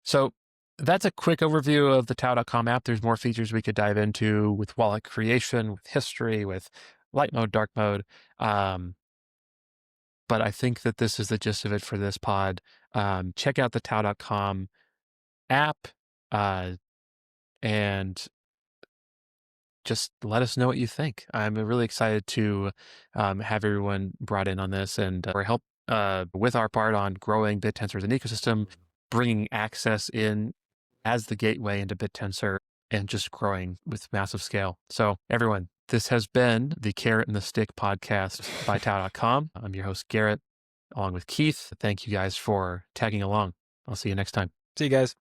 So that's a quick overview of the Tao.com app. There's more features we could dive into with wallet creation, with history, with light mode, dark mode. But I think that this is the gist of it for this pod. Check out the Tao.com app and just let us know what you think. I'm really excited to have everyone brought in on this and help with our part on growing Bit Tensor as an ecosystem, bringing access in as the gateway into Bit Tensor, and just growing with massive scale. So everyone, this has been the Carrot and the Stick podcast by Tao.com. I'm your host, Garrett, along with Keith. Thank you guys for tagging along. I'll see you next time. See you guys.